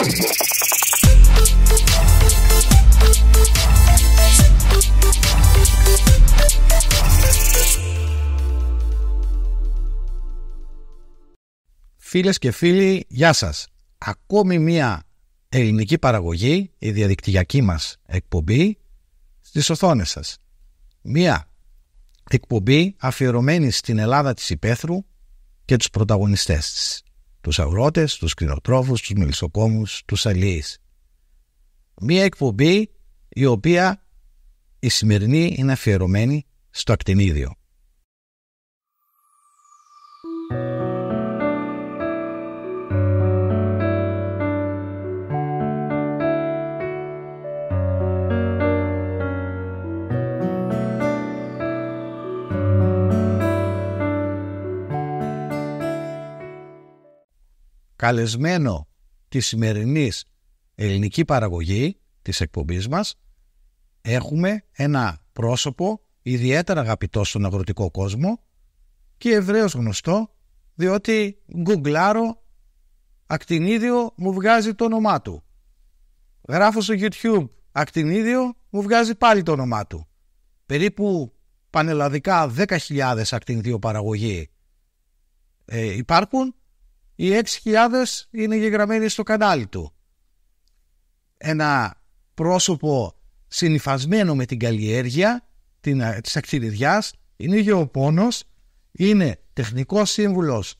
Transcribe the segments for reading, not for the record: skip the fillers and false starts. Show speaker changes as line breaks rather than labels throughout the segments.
Φίλες και φίλοι, γεια σας. Ακόμη μία ελληνική παραγωγή, η διαδικτυακή μας εκπομπή, στις οθόνες σας. Μία εκπομπή αφιερωμένη στην Ελλάδα της υπαίθρου και τους πρωταγωνιστές της. Τους αγρότες, τους κτηνοτρόφους, τους μελισσοκόμους, τους αλιείς. Μία εκπομπή η οποία η σημερινή είναι αφιερωμένη στο ακτινίδιο. Καλεσμένο της σημερινής ελληνική παραγωγή της εκπομπής μας έχουμε ένα πρόσωπο ιδιαίτερα αγαπητό στον αγροτικό κόσμο και ευρέως γνωστό, διότι γκουγκλάρω ακτινίδιο, μου βγάζει το όνομά του. Γράφω στο YouTube ακτινίδιο, μου βγάζει πάλι το όνομά του. Περίπου πανελλαδικά 10.000 ακτινιδιοπαραγωγοί υπάρχουν. Οι 6.000 είναι γεγραμμένοι στο κανάλι του. Ένα πρόσωπο συνυφασμένο με την καλλιέργεια της ακτινιδιάς, είναι γεωπόνος, είναι τεχνικός σύμβουλος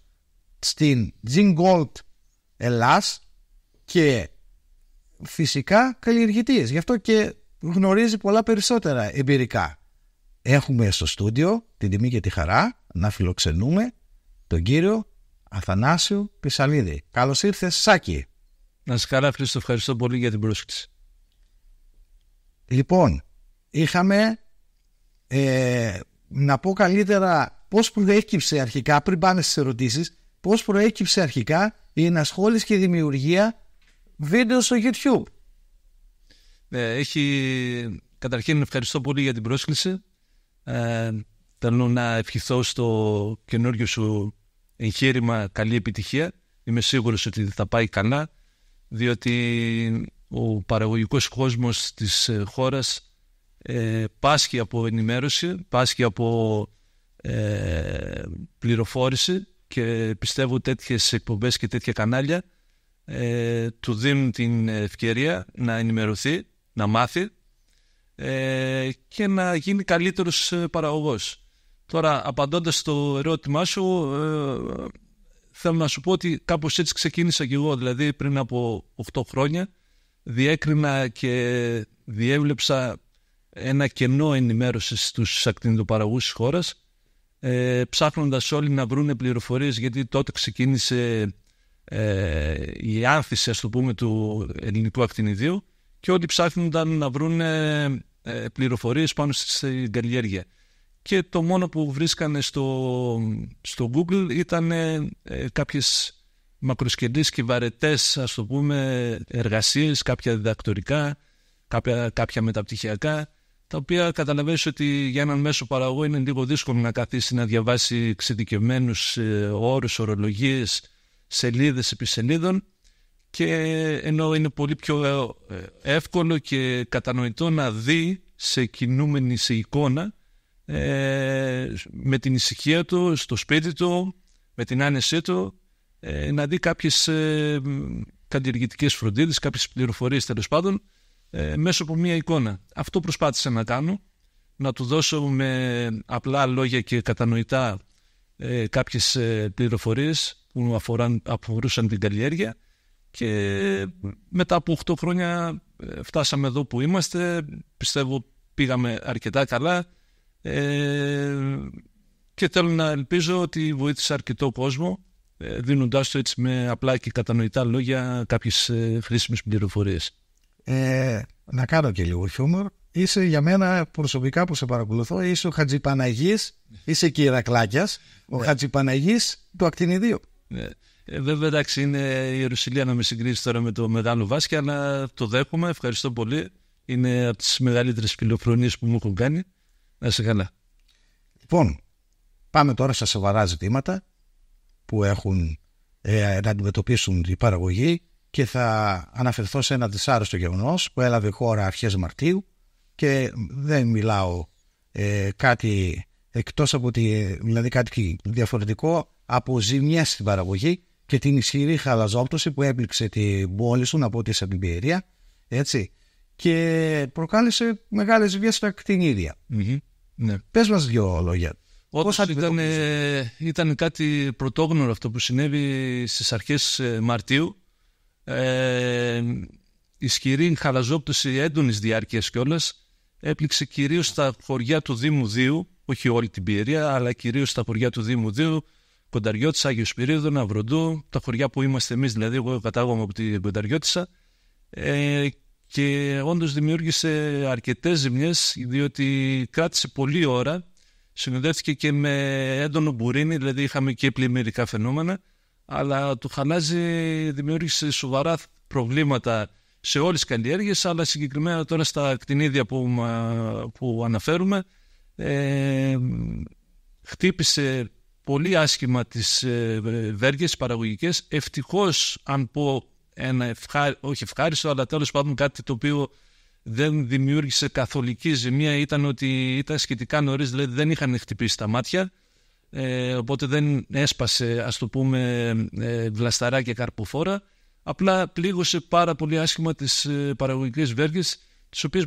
στην Gingold Ελλάς και φυσικά καλλιεργητής. Γι' αυτό και γνωρίζει πολλά περισσότερα εμπειρικά. Έχουμε στο στούντιο την τιμή και τη χαρά να φιλοξενούμε τον κύριο Αθανάσιο Πισαλίδη. Καλώς ήρθες, Σάκη.
Να είσαι καλά, Χρήστο, ευχαριστώ πολύ για την πρόσκληση.
Λοιπόν, είχαμε να πω καλύτερα πώς προέκυψε αρχικά, πριν πάμε στις ερωτήσεις, πώς προέκυψε αρχικά η ενασχόληση και η δημιουργία βίντεο στο YouTube.
Καταρχήν ευχαριστώ πολύ για την πρόσκληση. Θέλω να ευχηθώ στο καινούργιο σου εγχείρημα καλή επιτυχία. Είμαι σίγουρος ότι θα πάει καλά, διότι ο παραγωγικός κόσμος της χώρας πάσχει από ενημέρωση, πάσχει από πληροφόρηση και πιστεύω τέτοιες εκπομπές και τέτοια κανάλια του δίνουν την ευκαιρία να ενημερωθεί, να μάθει και να γίνει καλύτερος παραγωγός. Τώρα, απαντώντας στο ερώτημά σου, θέλω να σου πω ότι κάπως έτσι ξεκίνησα και εγώ. Δηλαδή, πριν από 8 χρόνια διέκρινα και διέβλεψα ένα κενό ενημέρωσης στους ακτινιδοπαραγωγούς της χώρας, ψάχνοντας όλοι να βρουν πληροφορίες, γιατί τότε ξεκίνησε η άνθηση, ας το πούμε, του ελληνικού ακτινιδίου και όλοι ψάχνονταν να βρουν πληροφορίες πάνω στην καλλιέργεια. Και το μόνο που βρίσκανε στο Google ήταν κάποιες μακροσκελείς και βαρετές, ας το πούμε, εργασίες, κάποια διδακτορικά, κάποια μεταπτυχιακά, τα οποία καταλαβαίνεις ότι για έναν μέσο παραγωγό είναι λίγο δύσκολο να καθίσει να διαβάσει εξειδικευμένους όρους, ορολογίες, σελίδες επί σελίδων, και ενώ είναι πολύ πιο εύκολο και κατανοητό να δει σε κινούμενη, σε εικόνα, με την ησυχία του, στο σπίτι του, με την άνεσή του, να δει κάποιες καλλιεργητικές φροντίδες, κάποιες πληροφορίες τέλος πάντων, μέσω από μία εικόνα. Αυτό προσπάθησα να κάνω, να του δώσω με απλά λόγια και κατανοητά κάποιες πληροφορίες που αφορούσαν την καλλιέργεια, και μετά από 8 χρόνια φτάσαμε εδώ που είμαστε. Πιστεύω πήγαμε αρκετά καλά. Και θέλω να ελπίζω ότι βοήθησα αρκετό κόσμο, δίνοντάς το έτσι με απλά και κατανοητά λόγια κάποιες χρήσιμες πληροφορίες.
Να κάνω και λίγο χιούμορ. Είσαι για μένα προσωπικά που σε παρακολουθώ, είσαι ο Χατζηπαναγής, είσαι και Ηρακλάκιας, ο Χατζηπαναγής του ακτινιδίου.
Βέβαια, εντάξει, είναι η ιερουσιλία να με συγκρίσει τώρα με το μεγάλο Βάσκια, αλλά το δέχομαι, ευχαριστώ πολύ. Είναι από τις μεγαλύτερες φιλοφρονίες που μου έχουν κάνει. Να είσαι καλά.
Λοιπόν, πάμε τώρα στα σοβαρά ζητήματα που έχουν να αντιμετωπίσουν η παραγωγή και θα αναφερθώ σε ένα δυσάρεστο γεγονός που έλαβε χώρα αρχές Μαρτίου και δεν μιλάω κάτι εκτός από δηλαδή κάτι διαφορετικό από ζημιές στην παραγωγή και την ισχυρή χαλαζόπτωση που έπληξε την πόλη σου, να πω ότι σε την Πιερία, έτσι, και προκάλεσε μεγάλες ζημιές στα κτηνίδια.
Ναι.
Πες μας δύο λόγια.
Όντως ήταν κάτι πρωτόγνωρο αυτό που συνέβη στις αρχές Μαρτίου. Ισχυρή χαλαζόπτωση έντονης διάρκειας κιόλας έπληξε κυρίως στα χωριά του Δήμου Δίου, όχι όλη την Πιερία, αλλά κυρίως στα χωριά του Δήμου Δίου, Κονταριώτισσα, Άγιο Σπυρίδωνα, Αυροντού, τα χωριά που είμαστε εμείς, δηλαδή εγώ κατάγομαι από την Κονταριώτισσα, και όντως δημιούργησε αρκετές ζημιές, διότι κράτησε πολλή ώρα, συνοδεύτηκε και με έντονο μπουρίνι, δηλαδή είχαμε και πλημμυρικά φαινόμενα, αλλά το χαλάζι δημιούργησε σοβαρά προβλήματα σε όλες τις καλλιέργειες, αλλά συγκεκριμένα τώρα στα κτηνίδια που αναφέρουμε, χτύπησε πολύ άσχημα τις βέργες παραγωγικές. Ευτυχώς, αν πω ένα όχι ευχάριστο, αλλά τέλος πάντων κάτι το οποίο δεν δημιούργησε καθολική ζημία, ήταν ότι ήταν σχετικά νωρίς, δηλαδή δεν είχαν χτυπήσει τα μάτια, οπότε δεν έσπασε, ας το πούμε, βλασταρά και καρποφόρα. Απλά πλήγωσε πάρα πολύ άσχημα τις παραγωγικές βέργες, τις οποίες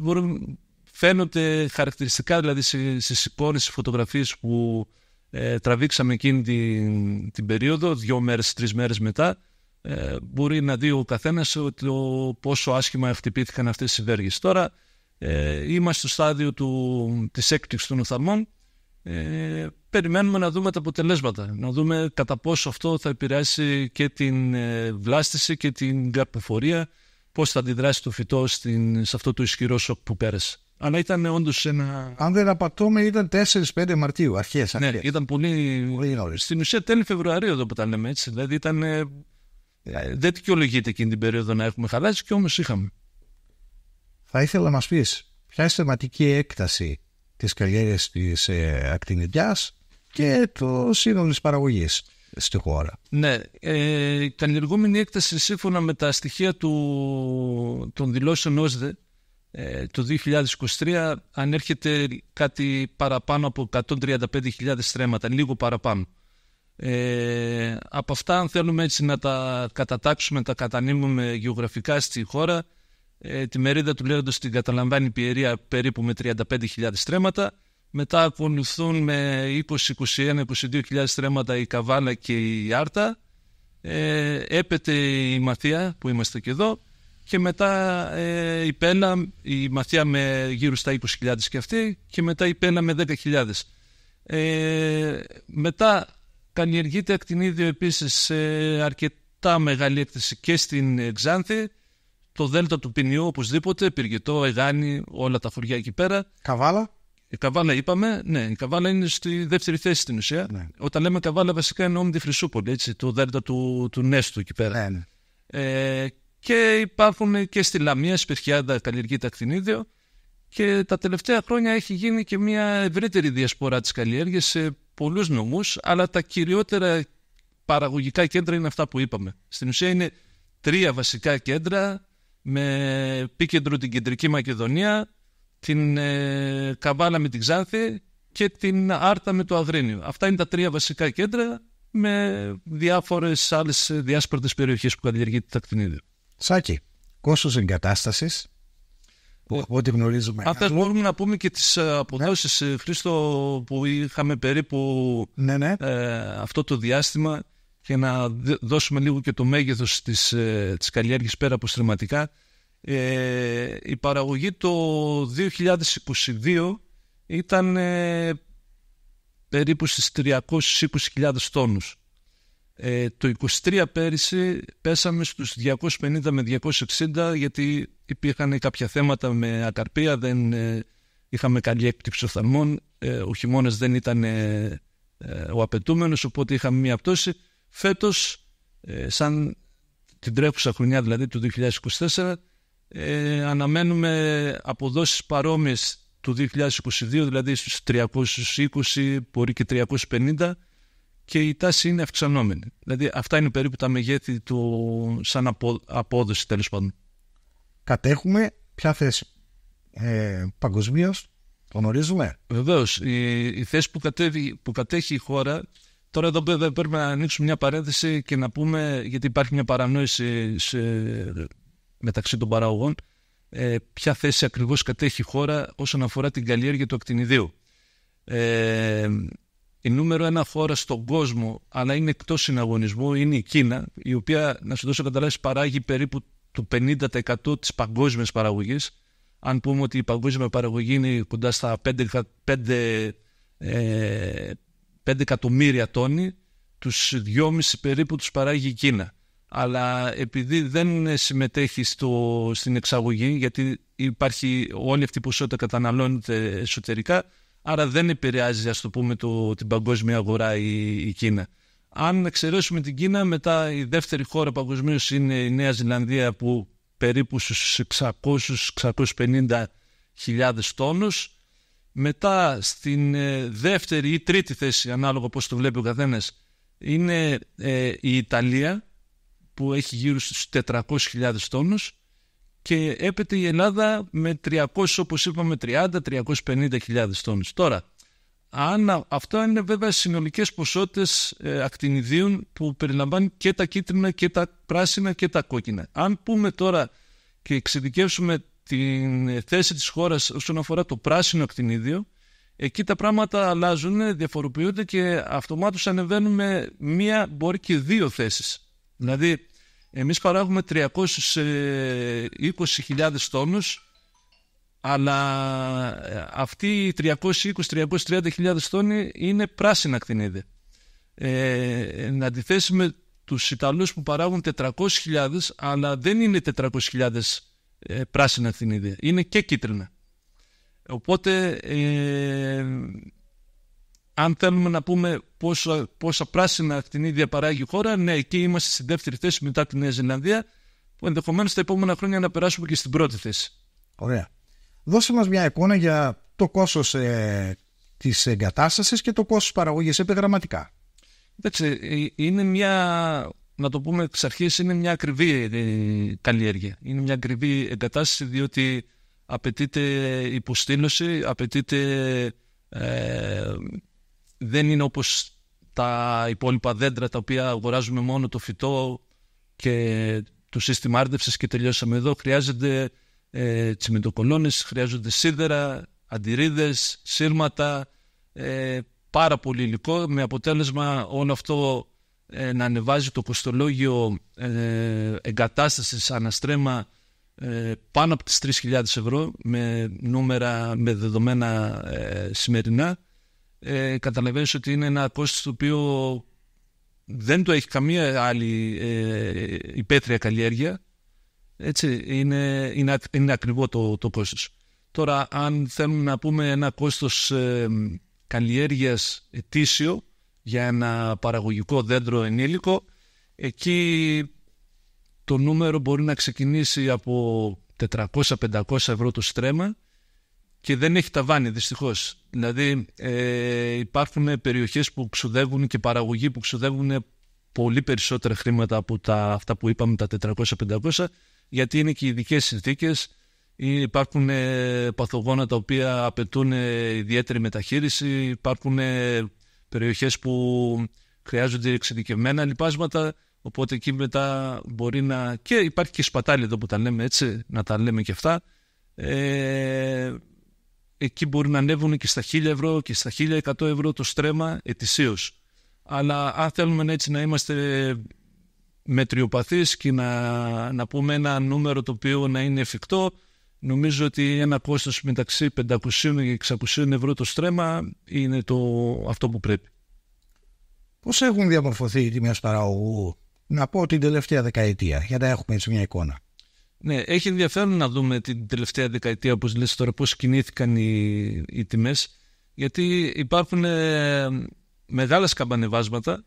φαίνονται χαρακτηριστικά, δηλαδή στις εικόνες, στις φωτογραφίες που τραβήξαμε εκείνη την περίοδο, 2 μέρες, 3 μέρες μετά, μπορεί να δει ο καθένας πόσο άσχημα χτυπήθηκαν αυτές οι βέργες. Τώρα είμαστε στο στάδιο της έκπληξης των οφθαλμών. Περιμένουμε να δούμε τα αποτελέσματα, να δούμε κατά πόσο αυτό θα επηρεάσει και την βλάστηση και την καρποφορία, πώς θα αντιδράσει το φυτό σε αυτό το ισχυρό σοκ που πέρασε. Αλλά ήταν όντως ένα... Αν
δεν απατώμε ήταν 4-5 Μαρτίου, αρχές.
Ναι, ήταν πολύ νωρίς. Στην ουσία τέλη Φεβρουαρίου εδώ που τα λέμε έτσι, δηλαδή ήταν... δεν δικαιολογείται εκείνη την περίοδο να έχουμε χαλάσει και όμως είχαμε.
Θα ήθελα να μας πεις ποια είναι η θεματική έκταση της καλλιέργειας της ακτινιδιάς και το σύνολο της παραγωγής στη χώρα.
Ναι, η καλλιεργούμενη έκταση σύμφωνα με τα στοιχεία των δηλώσεων ΩΣΔΕ το 2023 ανέρχεται κάτι παραπάνω από 135.000 στρέμματα, λίγο παραπάνω. Από αυτά, αν θέλουμε έτσι να τα κατατάξουμε, τα κατανείμουμε γεωγραφικά στη χώρα, τη μερίδα του Λέοντος την καταλαμβάνει η Πιερία περίπου με 35.000 στρέμματα. Μετά ακολουθούν με 20, 21, 22.000 στρέμματα η Καβάλα και η Άρτα. Έπεται η Μαθία που είμαστε και εδώ. Και μετά η Πέλα, η Μαθία με γύρω στα 20.000 και αυτή. Και μετά η Πέλα με 10.000. Μετά καλλιεργείται ακτινίδιο επίσης σε αρκετά μεγάλη έκταση και στην Ξάνθη. Το δέλτα του Ποινιού οπωσδήποτε, Πυργετό, Εγάνη, όλα τα χωριά εκεί πέρα.
Καβάλα.
Η Καβάλα είπαμε, ναι, η Καβάλα είναι στη δεύτερη θέση στην ουσία.
Ναι.
Όταν λέμε Καβάλα βασικά εννοούμε τη Χρυσούπολη, έτσι, το δέλτα του Νέστου εκεί πέρα.
Ναι.
Και υπάρχουν και στη Λαμία, Σπιρχιάδα καλλιεργείται ακτινίδιο. Και τα τελευταία χρόνια έχει γίνει και μια ευρύτερη διασπορά της καλλιέργειας σε πολλούς νομούς, αλλά τα κυριότερα παραγωγικά κέντρα είναι αυτά που είπαμε. Στην ουσία είναι 3 βασικά κέντρα, με επίκεντρο την Κεντρική Μακεδονία, την Καβάλα με την Ξάνθη και την Άρτα με το Αγρίνιο. Αυτά είναι τα 3 βασικά κέντρα, με διάφορες άλλες διάσπαρτες περιοχές που καλλιεργείται το ακτινίδιο.
Σάκη, κόστος εγκατάστασης, ό,τι γνωρίζουμε.
Αν θες μπορούμε να πούμε και τις αποδόσεις, ναι. Χρήστο, που είχαμε περίπου
ναι.
Αυτό το διάστημα, και να δώσουμε λίγο και το μέγεθος της καλλιέργειας πέρα από στρεμματικά. Η παραγωγή το 2022 ήταν περίπου στις 320.000 τόνους. Το 23 πέρυσι πέσαμε στους 250 με 260, γιατί υπήρχαν κάποια θέματα με ακαρπία, δεν είχαμε καλή έκπτυξη οφθαλμών, ο χειμώνας δεν ήταν ο απαιτούμενος, οπότε είχαμε μία πτώση. Φέτος, σαν την τρέχουσα χρονιά δηλαδή του 2024, αναμένουμε αποδόσεις παρόμοιες του 2022, δηλαδή στους 320, μπορεί και 350, και η τάση είναι αυξανόμενη. Δηλαδή αυτά είναι περίπου τα μεγέθη του σαν απόδοση, τέλος πάντων.
Κατέχουμε ποια θέση παγκοσμίως, το γνωρίζουμε?
Βεβαίως, η θέση που κατέχει η χώρα. Τώρα εδώ πρέπει να ανοίξουμε μια παρένθεση και να πούμε, γιατί υπάρχει μια παρανόηση μεταξύ των παραγωγών, ποια θέση ακριβώς κατέχει η χώρα όσον αφορά την καλλιέργεια του ακτινιδίου. Η νούμερο 1 χώρα στον κόσμο, αλλά είναι εκτός συναγωνισμού, είναι η Κίνα, η οποία, να σου δώσω καταλάβεις, παράγει περίπου το 50% της παγκόσμιας παραγωγής. Αν πούμε ότι η παγκόσμια παραγωγή είναι κοντά στα 5 εκατομμύρια τόνοι, τους 2,5 περίπου τους παράγει η Κίνα. Αλλά επειδή δεν συμμετέχει στην εξαγωγή, γιατί υπάρχει όλη αυτή η ποσότητα καταναλώνεται εσωτερικά, άρα δεν επηρεάζει, ας το πούμε, την παγκόσμια αγορά η Κίνα. Αν εξαιρέσουμε την Κίνα, μετά η δεύτερη χώρα παγκοσμίως είναι η Νέα Ζηλανδία, που περίπου στους 600-650 τόνους. Μετά στην δεύτερη ή τρίτη θέση, ανάλογα πώς το βλέπει ο καθένας, είναι η Ιταλία, που έχει γύρω στους 400.000 τόνους, και έπεται η Ελλάδα με 300, όπως είπαμε, 30-350.000 τόνους. Τώρα, αυτό είναι βέβαια συνολικές ποσότητες ακτινιδίων που περιλαμβάνουν και τα κίτρινα και τα πράσινα και τα κόκκινα. Αν πούμε τώρα και εξειδικεύσουμε την θέση της χώρας όσον αφορά το πράσινο ακτινίδιο, εκεί τα πράγματα αλλάζουν, διαφοροποιούνται και αυτομάτως ανεβαίνουν με μία, μπορεί και δύο θέσεις. Δηλαδή, εμείς παράγουμε 320.000 τόνους, αλλά αυτοί οι 320-330.000 τόνοι είναι πράσινα ακτινίδια. Να αντιθέσει με τους Ιταλούς που παράγουν 400.000, αλλά δεν είναι 400.000 πράσινα ακτινίδια, είναι και κίτρινα. Οπότε αν θέλουμε να πούμε πόσα πράσινα ακτινίδια παράγει η χώρα, ναι, εκεί είμαστε στη δεύτερη θέση μετά τη Νέα Ζηλανδία, που ενδεχομένως τα επόμενα χρόνια να περάσουμε και στην πρώτη θέση.
Ωραία. Δώσε μας μια εικόνα για το κόστος της εγκατάστασης και το κόστος παραγωγής επιγραμματικά.
Εντάξει, είναι μια, να το πούμε εξ αρχής, είναι μια ακριβή καλλιέργεια. Είναι μια ακριβή εγκατάσταση, διότι απαιτείται υποστήλωση, απαιτείται, δεν είναι όπως τα υπόλοιπα δέντρα τα οποία αγοράζουμε μόνο το φυτό και το σύστημα άρδευσης και τελειώσαμε. Εδώ χρειάζεται τσιμεντοκολόνες, χρειάζονται σίδερα, αντιρρίδες, σύρματα, πάρα πολύ υλικό, με αποτέλεσμα όλο αυτό να ανεβάζει το κοστολόγιο εγκατάστασης αναστρέμα πάνω από τις 3.000 ευρώ με νούμερα, με δεδομένα σημερινά. Καταλαβαίνεις ότι είναι ένα κόστος το οποίο δεν το έχει καμία άλλη υπαίθρια καλλιέργεια. Έτσι, είναι ακριβό το κόστος. Τώρα, αν θέλουμε να πούμε ένα κόστος καλλιέργειας ετήσιο για ένα παραγωγικό δέντρο ενήλικο, εκεί το νούμερο μπορεί να ξεκινήσει από 400-500 ευρώ το στρέμμα και δεν έχει ταβάνι, δυστυχώς. Δηλαδή υπάρχουν περιοχές που ξοδεύουν και παραγωγοί που ξοδεύουν πολύ περισσότερα χρήματα από αυτά που είπαμε, τα 400-500, γιατί είναι και ειδικές συνθήκες. Υπάρχουν παθογόνα τα οποία απαιτούν ιδιαίτερη μεταχείριση, υπάρχουν περιοχές που χρειάζονται εξειδικευμένα λιπάσματα, οπότε εκεί μετά μπορεί να... και υπάρχει και σπατάλη εδώ που τα λέμε έτσι, να τα λέμε και αυτά. Εκεί μπορεί να ανέβουν και στα 1.000 ευρώ και στα 1.100 ευρώ το στρέμμα ετησίως. Αλλά αν θέλουμε έτσι να είμαστε μετριοπαθείς και να πούμε ένα νούμερο το οποίο να είναι εφικτό, νομίζω ότι ένα κόστος μεταξύ 500 και 600 ευρώ το στρέμμα είναι αυτό που πρέπει.
Πώς έχουν διαμορφωθεί οι τιμές παραγωγού, να πω, την τελευταία δεκαετία, για να έχουμε έτσι μια εικόνα?
Ναι, έχει ενδιαφέρον να δούμε την τελευταία δεκαετία, όπως λες τώρα, πώς κινήθηκαν οι τιμές, γιατί υπάρχουν μεγάλα σκαμπανεβάσματα,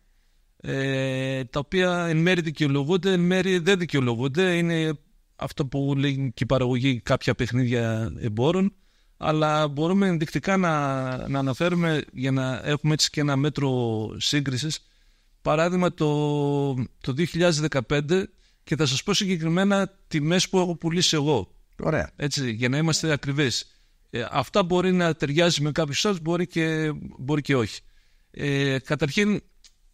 τα οποία εν μέρει δικαιολογούνται, εν μέρει δεν δικαιολογούνται. Είναι αυτό που λέει και η παραγωγή, κάποια παιχνίδια εμπόρων, αλλά μπορούμε ενδεικτικά να αναφέρουμε, για να έχουμε έτσι και ένα μέτρο σύγκρισης, παράδειγμα το 2015 και θα σας πω συγκεκριμένα τιμές που έχω πουλήσει εγώ.
Ωραία.
Έτσι, για να είμαστε ακριβείς. Αυτά μπορεί να ταιριάζει με κάποιους άλλους, μπορεί και όχι. Καταρχήν,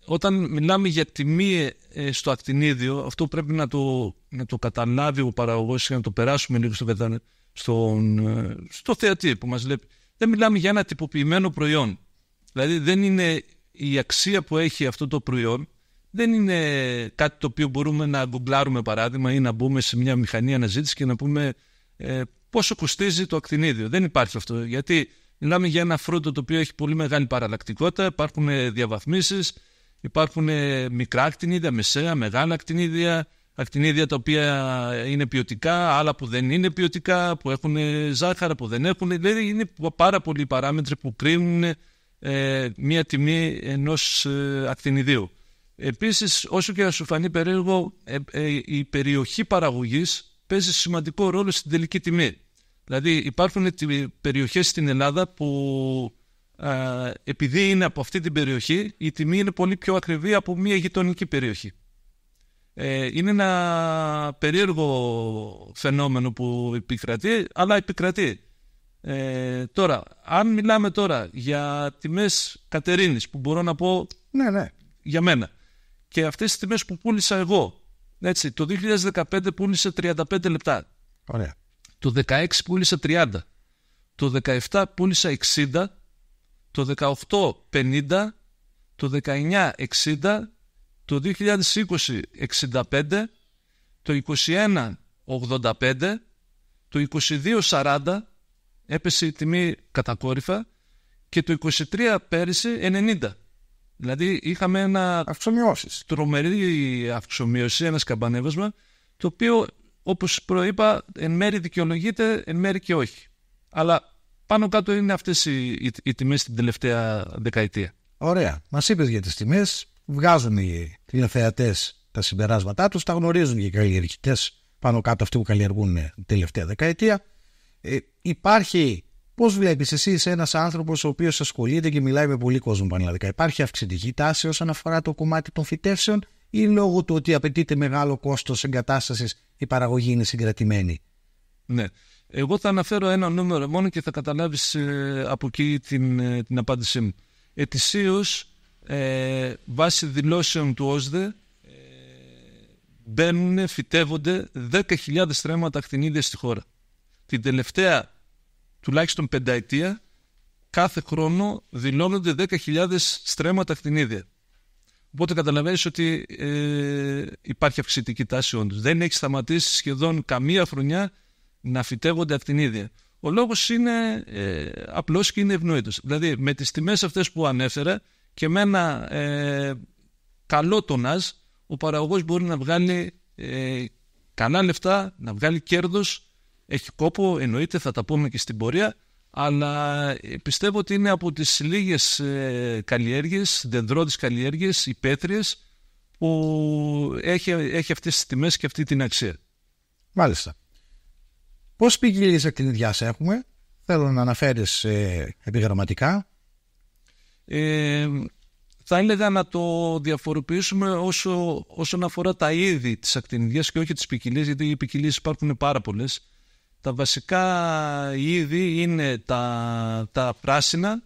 όταν μιλάμε για τιμή στο ακτινίδιο, αυτό πρέπει να το καταλάβει ο παραγωγός και να το περάσουμε λίγο στο θεατή που μας λέει. Δεν μιλάμε για ένα τυποποιημένο προϊόν. Δηλαδή δεν είναι η αξία που έχει αυτό το προϊόν, δεν είναι κάτι το οποίο μπορούμε να γκουγκλάρουμε παράδειγμα ή να μπούμε σε μια μηχανή αναζήτηση και να πούμε πόσο κοστίζει το ακτινίδιο. Δεν υπάρχει αυτό, γιατί μιλάμε για ένα φρούτο το οποίο έχει πολύ μεγάλη παραλλακτικότητα, υπάρχουν διαβαθμίσεις, υπάρχουν μικρά ακτινίδια, μεσαία, μεγάλα ακτινίδια τα οποία είναι ποιοτικά, άλλα που δεν είναι ποιοτικά, που έχουν ζάχαρα, που δεν έχουν. Δηλαδή είναι πάρα πολλοί παράμετροι που κρίνουν μία τιμή ενός ακτινιδίου. Επίσης, όσο και να σου φανεί περίεργο, η περιοχή παραγωγής παίζει σημαντικό ρόλο στην τελική τιμή. Δηλαδή υπάρχουν περιοχές στην Ελλάδα που επειδή είναι από αυτή την περιοχή, η τιμή είναι πολύ πιο ακριβή από μία γειτονική περιοχή. Είναι ένα περίεργο φαινόμενο που επικρατεί, αλλά επικρατεί. Τώρα, αν μιλάμε τώρα για τιμές Κατερίνης, που μπορώ να πω
ναι.
για μένα, και αυτές τις τιμές που πούλησα εγώ, έτσι, το 2015 πούλησε 35 λεπτά.
Ωραία.
Το 16 πούλησα 30, το 17 πούλησα 60, το 18 50, το 19 60, το 2020 65, το 21 85, το 22 40, έπεσε η τιμή κατακόρυφα, και το 23 πέρυσι 90. Δηλαδή είχαμε ένα τρομερή αυξομοίωση, ένα σκαμπανέβασμα, το οποίο όπως προείπα εν μέρει δικαιολογείται, εν μέρει και όχι. Αλλά πάνω κάτω είναι αυτές οι τιμές την τελευταία δεκαετία.
Ωραία. Μας είπες για τις τιμές, βγάζουν οι τηλεθεατές τα συμπεράσματά τους, τα γνωρίζουν και οι καλλιεργητές πάνω κάτω αυτοί που καλλιεργούν την τελευταία δεκαετία. Υπάρχει, πώς βλέπεις εσύ, είσαι ένας άνθρωπος ο οποίος ασχολείται και μιλάει με πολύ κόσμο πανελλαδικά, υπάρχει αυξητική τάση όσον αφορά το κομμάτι των φυτεύσεων, ή λόγω του ότι απαιτείται μεγάλο κόστος εγκατάστασης η παραγωγή είναι συγκρατημένη?
Ναι. Εγώ θα αναφέρω ένα νούμερο μόνο και θα καταλάβεις από εκεί την απάντησή μου. Ετησίως, βάσει δηλώσεων του ΟΣΔΕ, μπαίνουν, φυτεύονται 10.000 στρέμματα ακτινίδια στη χώρα. Την τελευταία τουλάχιστον πενταετία, κάθε χρόνο δηλώνονται 10.000 στρέμματα ακτινίδια. Οπότε καταλαβαίνεις ότι υπάρχει αυξητική τάση όντως. Δεν έχει σταματήσει σχεδόν καμία χρονιά να φυτεύονται ακτινίδια. Ο λόγος είναι απλός και είναι ευνόητος. Δηλαδή με τις τιμές αυτές που ανέφερα και με ένα καλό τονάζ, ο παραγωγός μπορεί να βγάλει καλά λεφτά, να βγάλει κέρδος. Έχει κόπο, εννοείται, θα τα πούμε και στην πορεία, αλλά πιστεύω ότι είναι από τις λίγες καλλιέργειες, δεντρώδεις καλλιέργειες, υπαίθριες, που έχει αυτές τις τιμές και αυτή την αξία.
Μάλιστα. Πώς ποικιλίες ακτινιδιάς έχουμε? Θέλω να αναφέρεις επιγραμματικά.
Θα έλεγα να το διαφοροποιήσουμε όσον αφορά τα είδη της ακτινιδιάς και όχι τις ποικιλίες, γιατί οι ποικιλίες υπάρχουν πάρα πολλές. Τα βασικά είδη είναι τα πράσινα,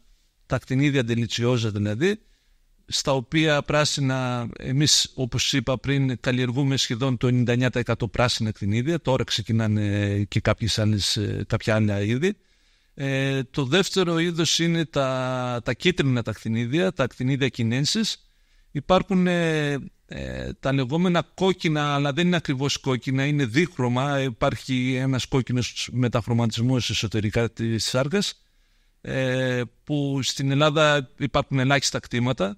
τα ακτινίδια ντελιτσιόζα δηλαδή, στα οποία πράσινα εμείς, όπως είπα πριν, καλλιεργούμε σχεδόν το 99% πράσινα ακτινίδια. Τώρα ξεκινάνε και κάποια άλλα είδη. Το δεύτερο είδος είναι τα κίτρινα τα ακτινίδια, τα ακτινίδια κινένσης. Υπάρχουν τα λεγόμενα κόκκινα, αλλά δεν είναι ακριβώς κόκκινα, είναι δίχρωμα. Υπάρχει ένας κόκκινος μεταχρωματισμός εσωτερικά της σάρκας, που στην Ελλάδα υπάρχουν ελάχιστα κτήματα.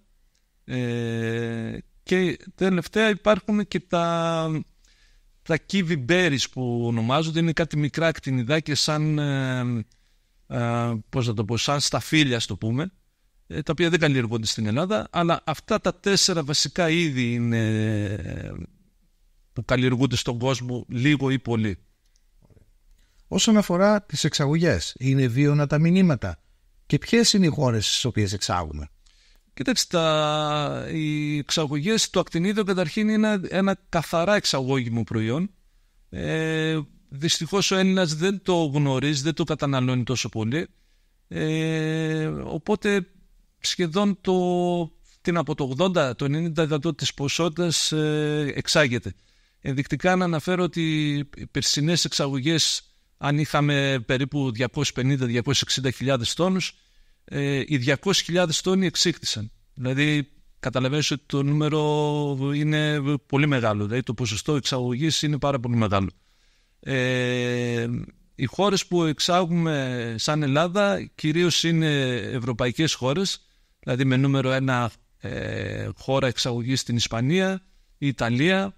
Και τελευταία υπάρχουν και τα kiwi berries που ονομάζονται. Είναι κάτι μικρά ακτινιδάκια σαν σαν σταφύλια, ας το πούμε, τα οποία δεν καλλιεργούνται στην Ελλάδα, αλλά αυτά τα 4 βασικά είδη είναι που καλλιεργούνται στον κόσμο λίγο ή πολύ.
Όσον αφορά τις εξαγωγές, είναι βίωνα τα μηνύματα και ποιες είναι οι χώρες στις οποίες εξάγουμε?
Κοιτάξτε, οι εξαγωγές του ακτινίδιο καταρχήν είναι ένα καθαρά εξαγώγημο προϊόν. Δυστυχώς ο Έλληνας δεν το γνωρίζει, δεν το καταναλώνει τόσο πολύ. Οπότε σχεδόν από το 80, το 90% της ποσότητας εξάγεται. Ενδεικτικά να αναφέρω ότι οι περσινές εξαγωγές, αν είχαμε περίπου 250-260.000 τόνους, οι 200.000 τόνοι εξήχθησαν. Δηλαδή καταλαβαίνεις ότι το νούμερο είναι πολύ μεγάλο, δηλαδή το ποσοστό εξαγωγής είναι πάρα πολύ μεγάλο. Οι χώρες που εξάγουμε σαν Ελλάδα κυρίως είναι ευρωπαϊκές χώρες, δηλαδή με νούμερο 1 χώρα εξαγωγής στην Ισπανία, η Ιταλία,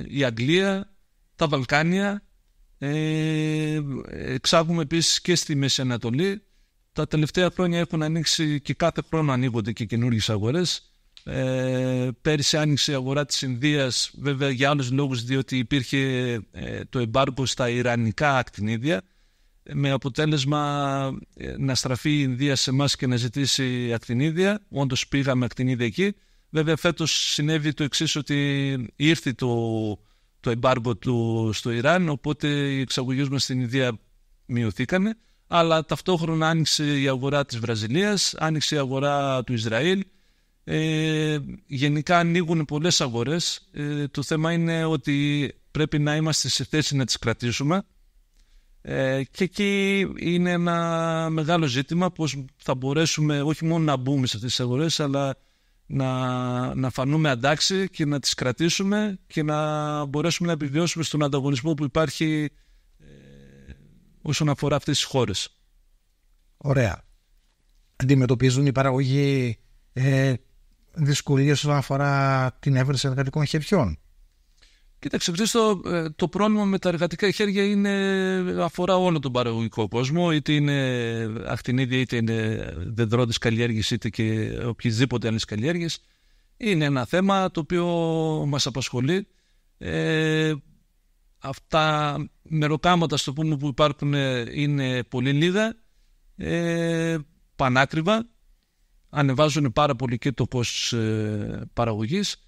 η Αγγλία, τα Βαλκάνια. Εξάγουμε επίσης και στη Μέση Ανατολή. Τα τελευταία χρόνια έχουν ανοίξει και κάθε χρόνο ανοίγονται και καινούργιες αγορές. Πέρυσι άνοιξε η αγορά της Ινδίας, βέβαια για άλλους λόγους, διότι υπήρχε το εμπάργκο στα ιρανικά ακτινίδια, με αποτέλεσμα να στραφεί η Ινδία σε εμάς και να ζητήσει ακτινίδια. Όντως πήγαμε ακτινίδια εκεί. Βέβαια φέτος συνέβη το εξής, ότι ήρθε το εμπάργκο στο Ιράν, οπότε οι εξαγωγές μας στην Ινδία μειωθήκανε, αλλά ταυτόχρονα άνοιξε η αγορά της Βραζιλίας, άνοιξε η αγορά του Ισραήλ. Γενικά ανοίγουν πολλές αγορές. Το θέμα είναι ότι πρέπει να είμαστε σε θέση να τις κρατήσουμε, και εκεί είναι ένα μεγάλο ζήτημα, πώς θα μπορέσουμε όχι μόνο να μπούμε σε αυτές τις αγορές, αλλά να φανούμε αντάξιοι και να τις κρατήσουμε και να μπορέσουμε να επιβιώσουμε στον ανταγωνισμό που υπάρχει όσον αφορά αυτές τις χώρες.
Ωραία. Αντιμετωπίζουν οι παραγωγοί δυσκολίες όσον αφορά την έβρεση εργατικών χεριών?
Κοίταξε, το πρόβλημα με τα εργατικά χέρια αφορά όλο τον παραγωγικό κόσμο, είτε είναι ακτινίδια, είτε είναι δεντρώδεις καλλιέργειες, είτε και οποιασδήποτε άλλες καλλιέργειες. Είναι ένα θέμα το οποίο μας απασχολεί. Αυτά μεροκάματα, στο πούμε, που υπάρχουν είναι πολύ λίγα, πανάκριβα, ανεβάζουν πάρα πολύ και το κόστος παραγωγής.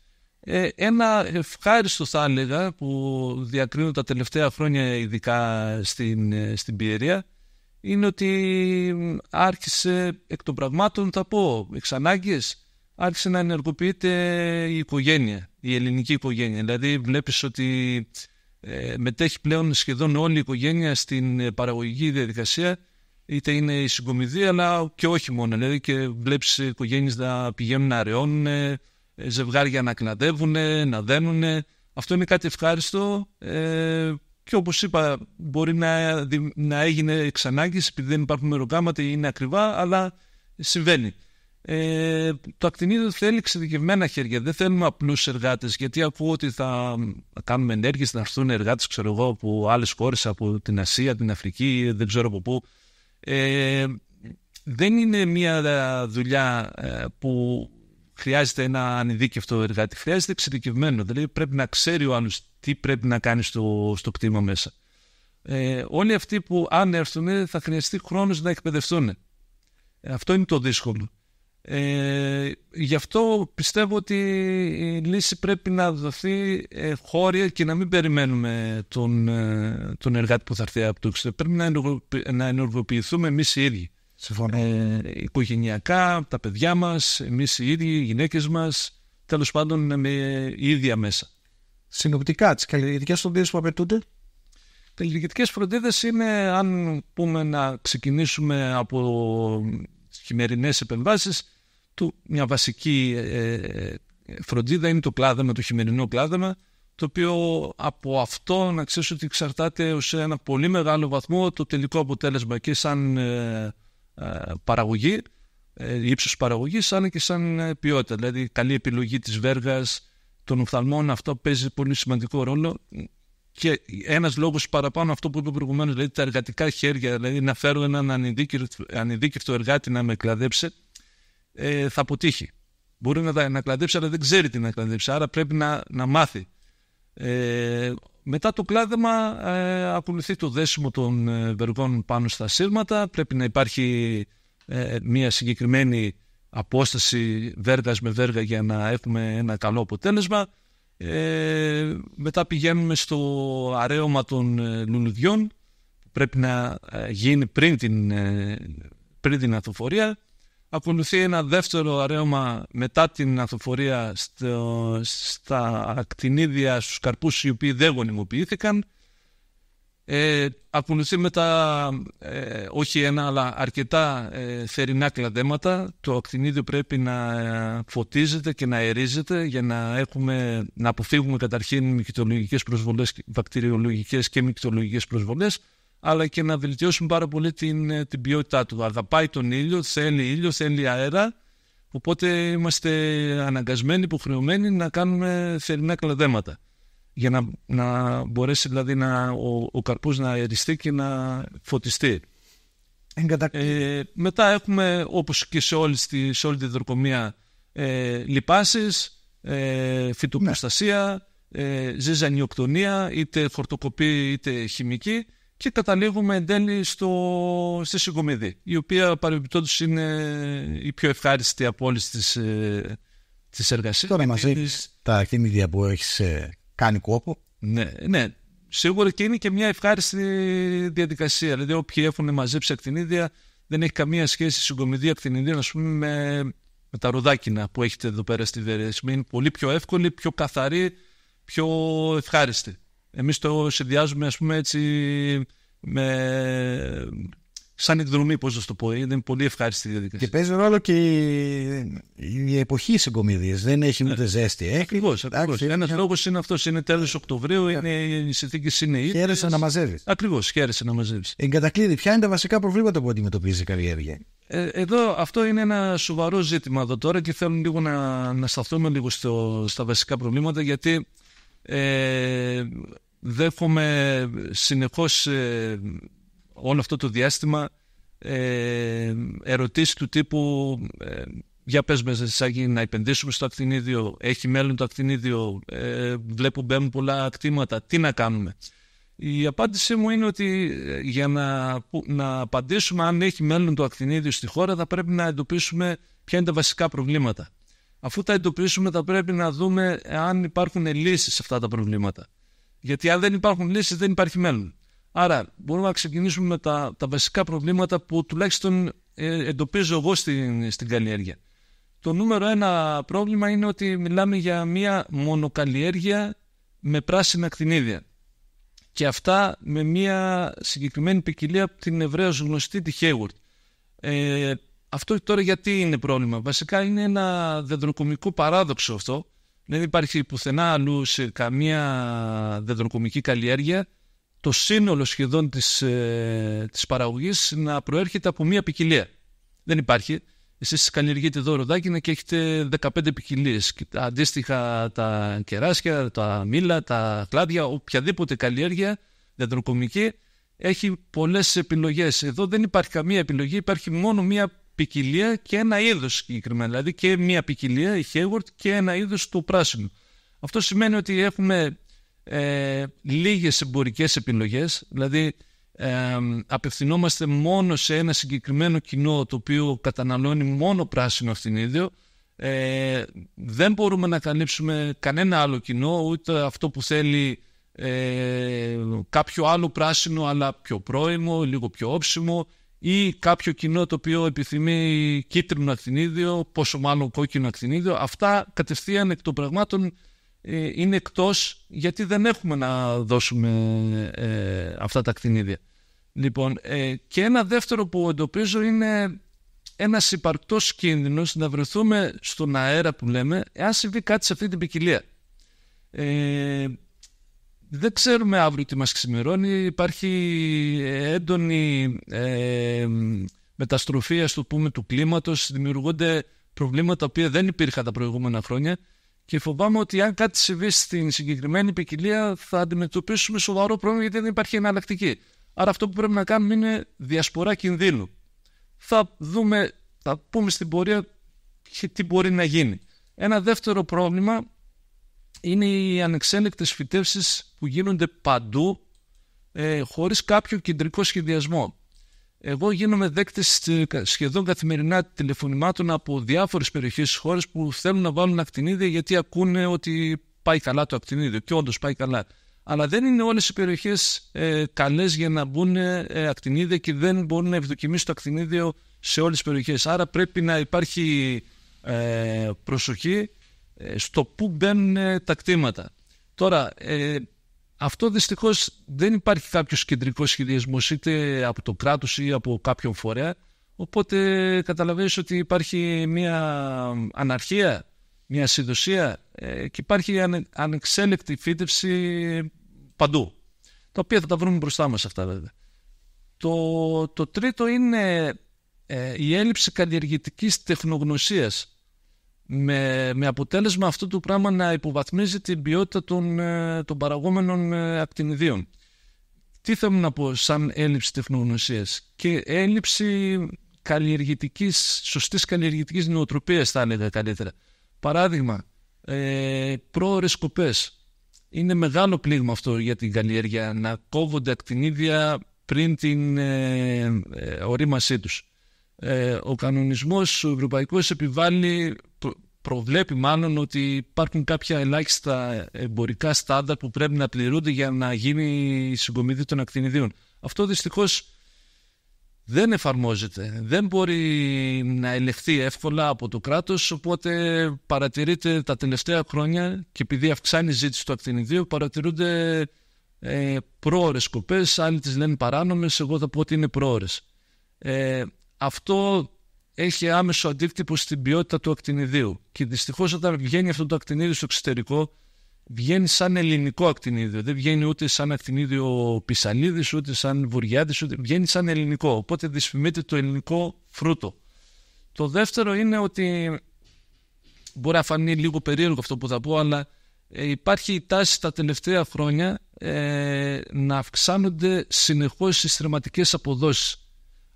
Ένα ευχάριστο, θα έλεγα, που διακρίνω τα τελευταία χρόνια, ειδικά στην Πιερία, είναι ότι άρχισε εκ των πραγμάτων, θα πω, εξ ανάγκης, άρχισε να ενεργοποιείται η οικογένεια, η ελληνική οικογένεια. Δηλαδή βλέπεις ότι μετέχει πλέον σχεδόν όλη η οικογένεια στην παραγωγική διαδικασία, είτε είναι η συγκομιδή, αλλά και όχι μόνο. Δηλαδή και βλέπεις οικογένειες να πηγαίνουν να αραιώνουν, ζευγάρια να κλαδεύουν, να δένουν. Αυτό είναι κάτι ευχάριστο, και όπως είπα, μπορεί να έγινε εξ ανάγκης, επειδή δεν υπάρχουν μεροκάματα ή είναι ακριβά, αλλά συμβαίνει. Το ακτινίδιο θέλει εξειδικευμένα χέρια. Δεν θέλουμε απλούς εργάτες, γιατί ακούω ότι θα κάνουμε ενέργειες, να έρθουν εργάτες, ξέρω εγώ, από άλλες χώρες, από την Ασία, την Αφρική, δεν ξέρω από πού. Δεν είναι μια δουλειά που χρειάζεται ένα ανειδίκευτο εργάτη, χρειάζεται εξειδικευμένο. Δηλαδή πρέπει να ξέρει ο άλλος τι πρέπει να κάνει στο κτήμα μέσα. Όλοι αυτοί που αν έρθουν θα χρειαστεί χρόνος να εκπαιδευτούν. Αυτό είναι το δύσκολο. Γι' αυτό πιστεύω ότι η λύση πρέπει να δοθεί χώρια και να μην περιμένουμε τον εργάτη που θα έρθει από το εξωτερικό. Πρέπει να ενεργοποιηθούμε εμείς οι ίδιοι. Οικογενειακά, τα παιδιά μας, εμείς οι ίδιοι, οι γυναίκες μας, τέλος πάντων με η ίδια μέσα.
Συνοπτικά, τις καλλιεργητικές φροντίδες που απαιτούνται?
Οι καλλιεργητικές φροντίδες είναι, αν πούμε, να ξεκινήσουμε από χειμερινές επεμβάσεις. Μια βασική φροντίδα είναι το κλάδεμα, το χειμερινό κλάδεμα, το οποίο από αυτό να ξέρεις ότι εξαρτάται σε ένα πολύ μεγάλο βαθμό το τελικό αποτέλεσμα και σαν παραγωγή, ύψος παραγωγής, αλλά και σαν ποιότητα. Δηλαδή καλή επιλογή της βέργας, των οφθαλμών, αυτό παίζει πολύ σημαντικό ρόλο. Και ένας λόγος παραπάνω, αυτό που είπε προηγουμένως, δηλαδή τα εργατικά χέρια, δηλαδή να φέρω έναν ανειδίκευτο εργάτη να με κλαδέψει, θα αποτύχει. Μπορεί να κλαδέψει, αλλά δεν ξέρει τι να κλαδέψει, άρα πρέπει να μάθει. Μετά το κλάδεμα ακολουθεί το δέσιμο των βεργών πάνω στα σύρματα. Πρέπει να υπάρχει μια συγκεκριμένη απόσταση βέργας με βέργα για να έχουμε ένα καλό αποτέλεσμα. Μετά πηγαίνουμε στο αρέωμα των λουλουδιών που πρέπει να γίνει πριν την ανθοφορία. Ακολουθεί ένα δεύτερο αρέωμα μετά την ανθοφορία στα ακτινίδια, στους καρπούς οι οποίοι δεν γονιμοποιήθηκαν. Ακολουθεί μετά όχι ένα αλλά αρκετά θερινά κλαδέματα. Το ακτινίδιο πρέπει να φωτίζεται και να αερίζεται για να αποφύγουμε καταρχήν μυκητολογικές προσβολές, βακτηριολογικές και μυκητολογικές προσβολές, αλλά και να βελτιώσουμε πάρα πολύ την ποιότητά του. Αλλά θα πάει τον ήλιο, θέλει αέρα, οπότε είμαστε αναγκασμένοι, υποχρεωμένοι να κάνουμε θερινά κλαδέματα για να μπορέσει δηλαδή ο καρπούς να αεριστεί και να φωτιστεί. Μετά έχουμε, όπως και σε όλη τη δροκομεία, λιπάσεις, φυτοπροστασία, ζυζανιοκτονία, είτε χορτοκοπή είτε χημική, και καταλήγουμε εν τέλει στη συγκομιδή, η οποία παρεμπιπτόντως είναι η πιο ευχάριστη από όλες τις εργασίες.
Τώρα μαζεύεις τα ακτινίδια που έχεις κάνει κόπο.
Ναι, σίγουρα, και είναι και μια ευχάριστη διαδικασία. Δηλαδή, όποιοι έχουν μαζέψει ακτινίδια, δεν έχει καμία σχέση η συγκομιδή ακτινιδίων, ας πούμε, με τα ροδάκινα που έχετε εδώ πέρα στη Βέρεια. Είναι πολύ πιο εύκολη, πιο καθαρή, πιο ευχάριστη. Εμείς το συνδυάζουμε, ας πούμε, έτσι σαν εκδρομή, πώς να το πω. Είναι πολύ ευχάριστη διαδικασία. Και
παίζει ρόλο και η εποχή συγκομιδής. Δεν έχει ούτε ζέστη.
Ακριβώς. Ένας λόγος είναι αυτός. Είναι τέλος Οκτωβρίου, οι συνθήκες είναι ίδιες.
Χαίρεσαι να μαζεύεις.
Ακριβώς, χαίρεσαι να μαζεύεις.
Εν κατακλείδη, ποια είναι τα βασικά προβλήματα που αντιμετωπίζει η καλλιέργεια?
Εδώ αυτό είναι ένα σοβαρό ζήτημα εδώ τώρα και θέλω λίγο να σταθούμε λίγο στα βασικά προβλήματα, γιατί δέχομαι συνεχώς όλο αυτό το διάστημα ερωτήσεις του τύπου για πες με Ζεσάκη, να επενδύσουμε στο ακτινίδιο, έχει μέλλον το ακτινίδιο, βλέπω μπαίνουν πολλά ακτήματα, τι να κάνουμε? Η απάντησή μου είναι ότι για να απαντήσουμε αν έχει μέλλον το ακτινίδιο στη χώρα, θα πρέπει να εντοπίσουμε ποια είναι τα βασικά προβλήματα. Αφού τα εντοπίσουμε, θα πρέπει να δούμε αν υπάρχουν λύσεις σε αυτά τα προβλήματα. Γιατί αν δεν υπάρχουν λύσεις, δεν υπάρχει μέλλον. Άρα μπορούμε να ξεκινήσουμε με τα βασικά προβλήματα που τουλάχιστον εντοπίζω εγώ στην καλλιέργεια. Το νούμερο ένα πρόβλημα είναι ότι μιλάμε για μια μονοκαλλιέργεια με πράσινα ακτινίδια. Και αυτά με μια συγκεκριμένη ποικιλία από την ευρέως γνωστή τη Hayward. Αυτό τώρα γιατί είναι πρόβλημα? Βασικά είναι ένα δεντροκομικό παράδοξο αυτό. Δεν υπάρχει πουθενά αλλού σε καμία δεντροκομική καλλιέργεια το σύνολο σχεδόν της παραγωγής να προέρχεται από μία ποικιλία. Δεν υπάρχει. Εσείς καλλιεργείτε εδώ ροδάκινα και έχετε 15 ποικιλίες. Αντίστοιχα τα κεράσια, τα μήλα, τα κλάδια, οποιαδήποτε καλλιέργεια δεντροκομική έχει πολλές επιλογές. Εδώ δεν υπάρχει καμία επιλογή, υπάρχει μόνο μία ποικιλία και ένα είδος συγκεκριμένα. Δηλαδή και μία ποικιλία, η Hayward, και ένα είδος του πράσινου. Αυτό σημαίνει ότι έχουμε λίγες εμπορικές επιλογές, δηλαδή απευθυνόμαστε μόνο σε ένα συγκεκριμένο κοινό το οποίο καταναλώνει μόνο πράσινο ακτινίδιο. Δεν μπορούμε να καλύψουμε κανένα άλλο κοινό, ούτε αυτό που θέλει κάποιο άλλο πράσινο αλλά πιο πρώιμο, λίγο πιο όψιμο, ή κάποιο κοινό το οποίο επιθυμεί κίτρινο ακτινίδιο, πόσο μάλλον κόκκινο ακτινίδιο. Αυτά κατευθείαν εκ των πραγμάτων είναι εκτός, γιατί δεν έχουμε να δώσουμε αυτά τα ακτινίδια. Λοιπόν, και ένα δεύτερο που εντοπίζω είναι ένας υπαρκτός κίνδυνος να βρεθούμε στον αέρα που λέμε, εάν συμβεί κάτι σε αυτή την ποικιλία. Δεν ξέρουμε αύριο τι μας ξημερώνει. Υπάρχει έντονη μεταστροφή, ας το πούμε, του κλίματος. Δημιουργούνται προβλήματα που δεν υπήρχαν τα προηγούμενα χρόνια και φοβάμαι ότι αν κάτι συμβεί στην συγκεκριμένη ποικιλία θα αντιμετωπίσουμε σοβαρό πρόβλημα, γιατί δεν υπάρχει εναλλακτική. Άρα αυτό που πρέπει να κάνουμε είναι διασπορά κινδύνου. Θα πούμε στην πορεία τι μπορεί να γίνει. Ένα δεύτερο πρόβλημα είναι οι ανεξέλεγκτες φυτεύσεις που γίνονται παντού χωρίς κάποιο κεντρικό σχεδιασμό. Εγώ γίνομαι δέκτης σχεδόν καθημερινά τηλεφωνημάτων από διάφορες περιοχές της χώρας που θέλουν να βάλουν ακτινίδια γιατί ακούνε ότι πάει καλά το ακτινίδιο, και όντως πάει καλά. Αλλά δεν είναι όλες οι περιοχές καλές για να μπουν ακτινίδια και δεν μπορούν να ευδοκιμήσουν το ακτινίδιο σε όλες τις περιοχές. Άρα πρέπει να υπάρχει προσοχή στο πού μπαίνουν τα κτήματα. Τώρα, αυτό δυστυχώς δεν υπάρχει κάποιος κεντρικός σχεδιασμός είτε από το κράτος ή από κάποιον φορέα, οπότε καταλαβαίνεις ότι υπάρχει μια αναρχία, μια ασυδοσία και υπάρχει ανεξέλεκτη φύτευση παντού, τα οποία θα τα βρούμε μπροστά μας αυτά βέβαια. Το τρίτο είναι η έλλειψη καλλιεργητικής τεχνογνωσίας, με αποτέλεσμα αυτό το πράγμα να υποβαθμίζει την ποιότητα των παραγόμενων ακτινιδίων. Τι θέλω να πω σαν έλλειψη τεχνογνωσίας? Και έλλειψη σωστής καλλιεργητικής νοοτροπίας, θα έλεγα καλύτερα. Παράδειγμα, πρόωρες σκοπές. Είναι μεγάλο πλήγμα αυτό για την καλλιέργεια, να κόβονται ακτινίδια πριν την ορίμασή τους. Ο κανονισμός ο ευρωπαϊκός προβλέπει μάλλον ότι υπάρχουν κάποια ελάχιστα εμπορικά στάνταρ που πρέπει να πληρούνται για να γίνει η συγκομιδή των ακτινιδίων. Αυτό δυστυχώς δεν εφαρμόζεται, δεν μπορεί να ελεγχθεί εύκολα από το κράτος, οπότε παρατηρείται τα τελευταία χρόνια, και επειδή αυξάνει η ζήτηση του ακτινιδίου, παρατηρούνται πρόωρες σκοπές, άλλοι τις λένε παράνομες, εγώ θα πω ότι είναι πρόωρες. Αυτό έχει άμεσο αντίκτυπο στην ποιότητα του ακτινιδίου, και δυστυχώς όταν βγαίνει αυτό το ακτινίδιο στο εξωτερικό, βγαίνει σαν ελληνικό ακτινίδιο, δεν βγαίνει ούτε σαν ακτινίδιο Πισανίδης, ούτε σαν Βουριάδης, ούτε βγαίνει σαν ελληνικό, οπότε δυσφημείται το ελληνικό φρούτο. Το δεύτερο είναι ότι μπορεί να φανεί λίγο περίεργο αυτό που θα πω, αλλά υπάρχει η τάση τα τελευταία χρόνια να αυξάνονται συνεχώς οι στρεμματικές αποδόσεις.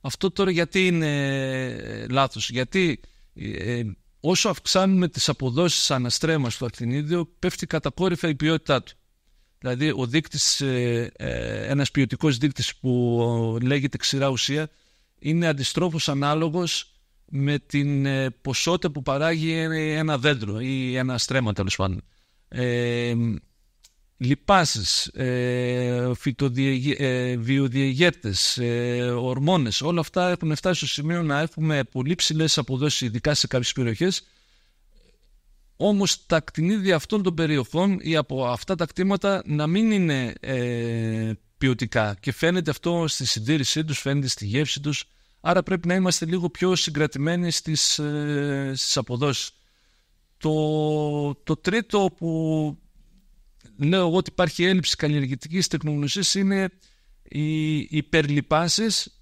Αυτό τώρα γιατί είναι λάθος? Γιατί όσο αυξάνουμε τις αποδόσεις αναστρέμα στο ακτινίδιο, πέφτει κατακόρυφα η ποιότητά του. Δηλαδή ο δείκτης, ένας ποιοτικός δείκτης που λέγεται ξηρά ουσία, είναι αντιστρόφως ανάλογος με την ποσότητα που παράγει ένα δέντρο ή ένα στρέμμα, τέλος πάντων. Λιπάσεις, βιοδιαγέρτες, ορμόνες, όλα αυτά έχουν φτάσει στο σημείο να έχουμε πολύ ψηλές αποδόσεις, ειδικά σε κάποιες περιοχές. Όμως τα ακτινίδια αυτών των περιοχών ή από αυτά τα κτήματα να μην είναι ποιοτικά, και φαίνεται αυτό στη συντήρησή τους, φαίνεται στη γεύση τους. Άρα πρέπει να είμαστε λίγο πιο συγκρατημένοι στις αποδόσεις. Το τρίτο που λέω εγώ ότι υπάρχει έλλειψη καλλιεργητικής τεχνογνωσίας είναι οι υπερλιπάσεις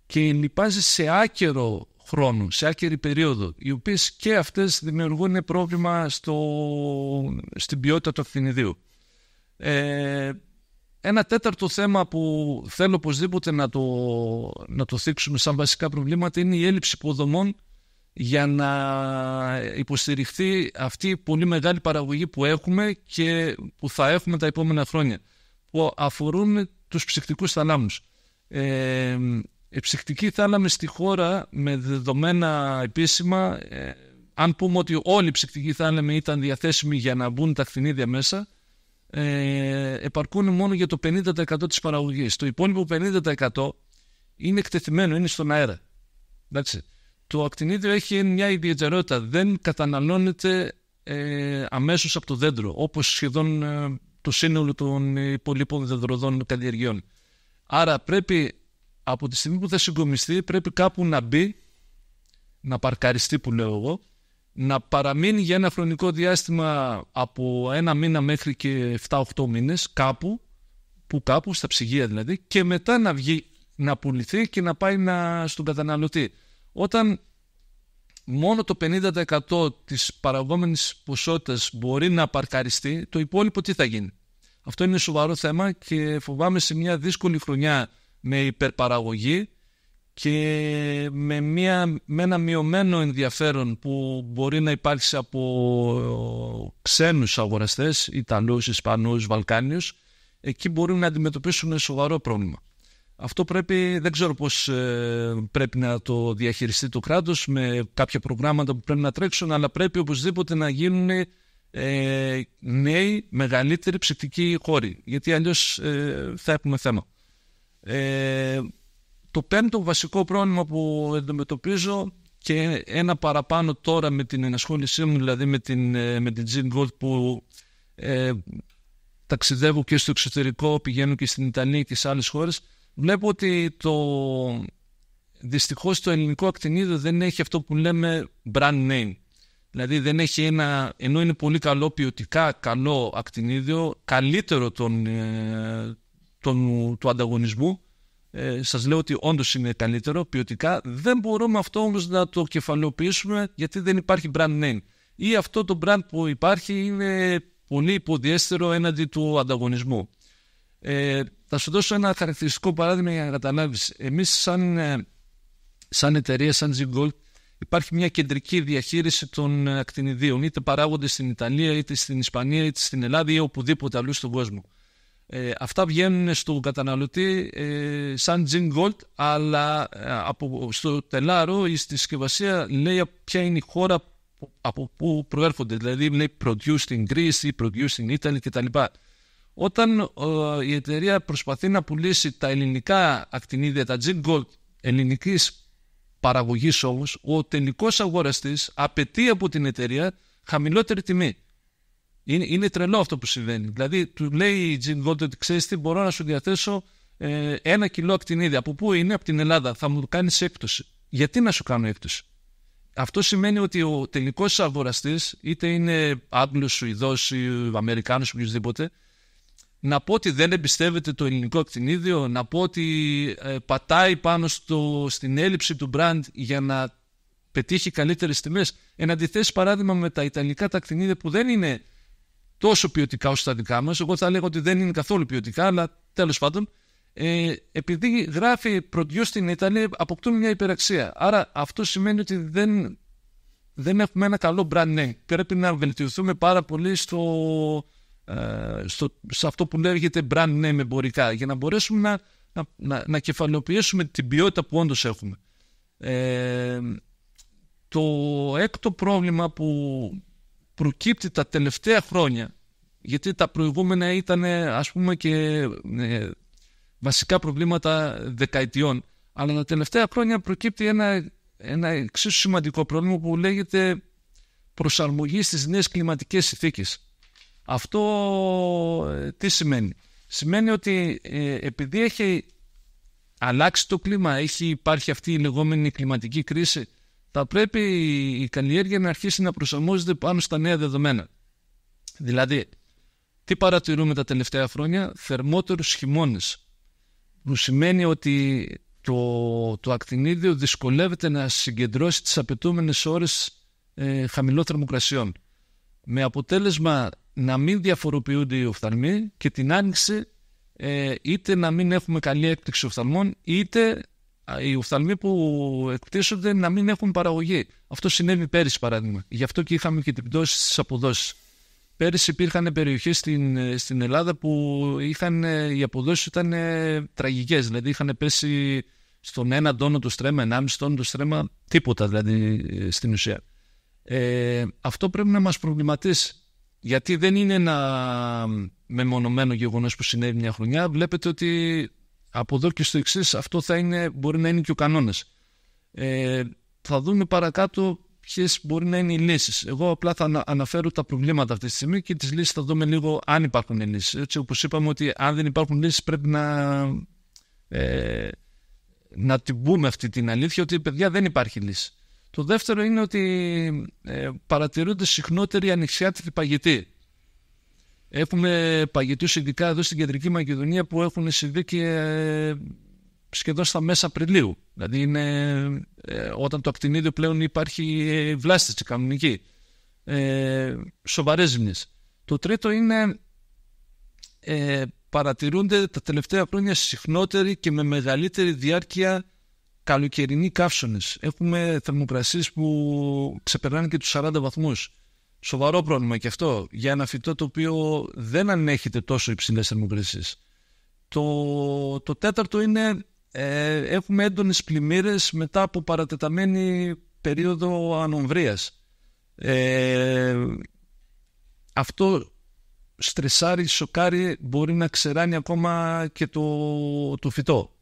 και οι λιπάσεις σε άκερο χρόνο, σε άκερη περίοδο, οι οποίες και αυτές δημιουργούν πρόβλημα στην ποιότητα του ακτινιδίου. Ένα τέταρτο θέμα που θέλω οπωσδήποτε να το θίξουμε σαν βασικά προβλήματα είναι η έλλειψη υποδομών για να υποστηριχθεί αυτή η πολύ μεγάλη παραγωγή που έχουμε και που θα έχουμε τα επόμενα χρόνια, που αφορούν τους ψυκτικούς θαλάμους. Οι ψυκτικοί θάλαμοι στη χώρα, με δεδομένα επίσημα, αν πούμε ότι όλοι οι ψυκτικοί θάλαμοι ήταν διαθέσιμοι για να μπουν τα ακτινίδια μέσα, επαρκούν μόνο για το 50% της παραγωγής. Το υπόλοιπο 50% είναι εκτεθειμένο, είναι στον αέρα. Εντάξει. Το ακτινίδιο έχει μια ιδιαιτερότητα, δεν καταναλώνεται αμέσως από το δέντρο, όπως σχεδόν το σύνολο των υπολείπων δεντροδών καλλιεργειών. Άρα πρέπει, από τη στιγμή που θα συγκομιστεί, πρέπει κάπου να μπει, να παρκαριστεί που λέω εγώ, να παραμείνει για ένα χρονικό διάστημα από 1 μήνα μέχρι και 7-8 μήνες κάπου στα ψυγεία δηλαδή, και μετά να βγει, να πουληθεί και να πάει στον καταναλωτή. Όταν μόνο το 50% της παραγόμενης ποσότητας μπορεί να παρκαριστεί, το υπόλοιπο τι θα γίνει? Αυτό είναι σοβαρό θέμα και φοβάμαι σε μια δύσκολη χρονιά με υπερπαραγωγή και με ένα μειωμένο ενδιαφέρον που μπορεί να υπάρξει από ξένους αγοραστές, Ιταλούς, Ισπανούς, Βαλκάνιους, εκεί μπορούν να αντιμετωπίσουν σοβαρό πρόβλημα. Αυτό δεν ξέρω πώς πρέπει να το διαχειριστεί το κράτος με κάποια προγράμματα που πρέπει να τρέξουν, αλλά πρέπει οπωσδήποτε να γίνουν νέοι, μεγαλύτεροι ψηφιακοί χώροι, γιατί αλλιώς θα έχουμε θέμα. Το πέμπτο βασικό πρόβλημα που αντιμετωπίζω, και ένα παραπάνω τώρα με την ενασχόλησή μου, δηλαδή με την Gin Gold, που ταξιδεύω και στο εξωτερικό, πηγαίνω και στην Ιταλία και σε άλλες χώρες, βλέπω ότι δυστυχώς το ελληνικό ακτινίδιο δεν έχει αυτό που λέμε brand name. Δηλαδή δεν έχει ενώ είναι πολύ καλό ποιοτικά, καλό ακτινίδιο, καλύτερο του ανταγωνισμού. Σας λέω ότι όντως είναι καλύτερο ποιοτικά. Δεν μπορούμε αυτό όμως να το κεφαλαιοποιήσουμε, γιατί δεν υπάρχει brand name. Ή αυτό το brand που υπάρχει είναι πολύ υποδιέστερο έναντι του ανταγωνισμού. Θα σου δώσω ένα χαρακτηριστικό παράδειγμα για να καταλάβεις. Εμείς σαν εταιρεία, σαν Gin Gold, υπάρχει μια κεντρική διαχείριση των ακτινιδίων, είτε παράγονται στην Ιταλία, είτε στην Ισπανία, είτε στην Ελλάδα ή οπουδήποτε αλλού στον κόσμο. Αυτά βγαίνουν στον καταναλωτή σαν Gin Gold, αλλά στο τελάρο ή στη συσκευασία λέει ποια είναι η χώρα από πού προέρχονται. Δηλαδή λέει produced in Greece ή produced in Italy κτλ. Όταν η εταιρεία προσπαθεί να πουλήσει τα ελληνικά ακτινίδια, τα Gin Gold ελληνικής παραγωγής, όμως ο τελικός αγοραστής απαιτεί από την εταιρεία χαμηλότερη τιμή. Είναι τρελό αυτό που συμβαίνει. Δηλαδή του λέει η Gin Gold ότι ξέρεις τι, μπορώ να σου διαθέσω 1 κιλό ακτινίδια. Από πού είναι? Από την Ελλάδα. Θα μου κάνεις έκπτωση. Γιατί να σου κάνω έκπτωση? Αυτό σημαίνει ότι ο τελικός αγοραστής, είτε είναι Άγγλος, Σουηδός ή Αμερικάνος, οποιοδήποτε, να πω ότι δεν εμπιστεύεται το ελληνικό ακτινίδιο, να πω ότι πατάει πάνω στην έλλειψη του brand για να πετύχει καλύτερες τιμές, εν αντιθέσει παράδειγμα με τα ιταλικά τα ακτινίδια που δεν είναι τόσο ποιοτικά όσο τα δικά μας. Εγώ θα λέγω ότι δεν είναι καθόλου ποιοτικά, αλλά τέλος πάντων, επειδή γράφει produced in Italy, αποκτούν μια υπεραξία. Άρα αυτό σημαίνει ότι δεν έχουμε ένα καλό brand name. Πρέπει να βελτιωθούμε πάρα πολύ σε αυτό που λέγεται brand name εμπορικά, για να μπορέσουμε να κεφαλαιοποιήσουμε την ποιότητα που όντως έχουμε. Το έκτο πρόβλημα που προκύπτει τα τελευταία χρόνια, γιατί τα προηγούμενα ήταν ας πούμε και βασικά προβλήματα δεκαετιών, αλλά τα τελευταία χρόνια προκύπτει ένα εξίσου σημαντικό πρόβλημα που λέγεται προσαρμογή στις νέες κλιματικές συνθήκες. Αυτό τι σημαίνει? Σημαίνει ότι επειδή έχει αλλάξει το κλίμα, υπάρχει αυτή η λεγόμενη κλιματική κρίση, θα πρέπει η καλλιέργεια να αρχίσει να προσαρμόζεται πάνω στα νέα δεδομένα. Δηλαδή, τι παρατηρούμε τα τελευταία χρόνια? Θερμότερους χειμώνες, που σημαίνει ότι το ακτινίδιο δυσκολεύεται να συγκεντρώσει τις απαιτούμενες ώρες χαμηλών θερμοκρασιών, με αποτέλεσμα να μην διαφοροποιούνται οι οφθαλμοί και την άνοιξη είτε να μην έχουμε καλή έκπτυξη οφθαλμών, είτε οι οφθαλμοί που εκτίσσονται να μην έχουν παραγωγή. Αυτό συνέβη πέρυσι παράδειγμα. Γι' αυτό και είχαμε και την πτώση στις αποδόσεις. Πέρυσι υπήρχαν περιοχές στην Ελλάδα που οι αποδόσεις ήταν τραγικές. Δηλαδή είχαν πέσει στον 1 τόνο το στρέμμα, 1,5 τόνο το στρέμμα, τίποτα δηλαδή στην ουσία. Αυτό πρέπει να μας προβληματίσει. Γιατί δεν είναι ένα μεμονωμένο γεγονός που συνέβη μια χρονιά. Βλέπετε ότι από εδώ και στο εξής αυτό μπορεί να είναι και ο κανόνας. Θα δούμε παρακάτω ποιες μπορεί να είναι οι λύσεις. Εγώ απλά θα αναφέρω τα προβλήματα αυτή τη στιγμή και τις λύσεις θα δούμε λίγο αν υπάρχουν λύσεις. Έτσι, όπως είπαμε ότι αν δεν υπάρχουν λύσεις πρέπει να την πούμε αυτή την αλήθεια, ότι παιδιά δεν υπάρχει λύση. Το δεύτερο είναι ότι παρατηρούνται συχνότεροι ανοιξιάτικοι παγετοί. Έχουμε παγετούς ειδικά εδώ στην Κεντρική Μακεδονία που έχουν συμβεί και σχεδόν στα μέσα Απριλίου. Δηλαδή όταν το ακτινίδιο πλέον υπάρχει βλάστηση κανονική. Σοβαρές ζημιές. Το τρίτο είναι παρατηρούνται τα τελευταία χρόνια συχνότεροι και με μεγαλύτερη διάρκεια καλοκαιρινοί καύσωνες. Έχουμε θερμοκρασίες που ξεπερνάνε και τους 40 βαθμούς. Σοβαρό πρόβλημα και αυτό για ένα φυτό το οποίο δεν ανέχεται τόσο υψηλές θερμοκρασίες. Το τέταρτο είναι έχουμε έντονες πλημμύρες μετά από παρατεταμένη περίοδο ανομβρίας. Αυτό στρεσάρει, σοκάρει, μπορεί να ξεράνει ακόμα και το φυτό.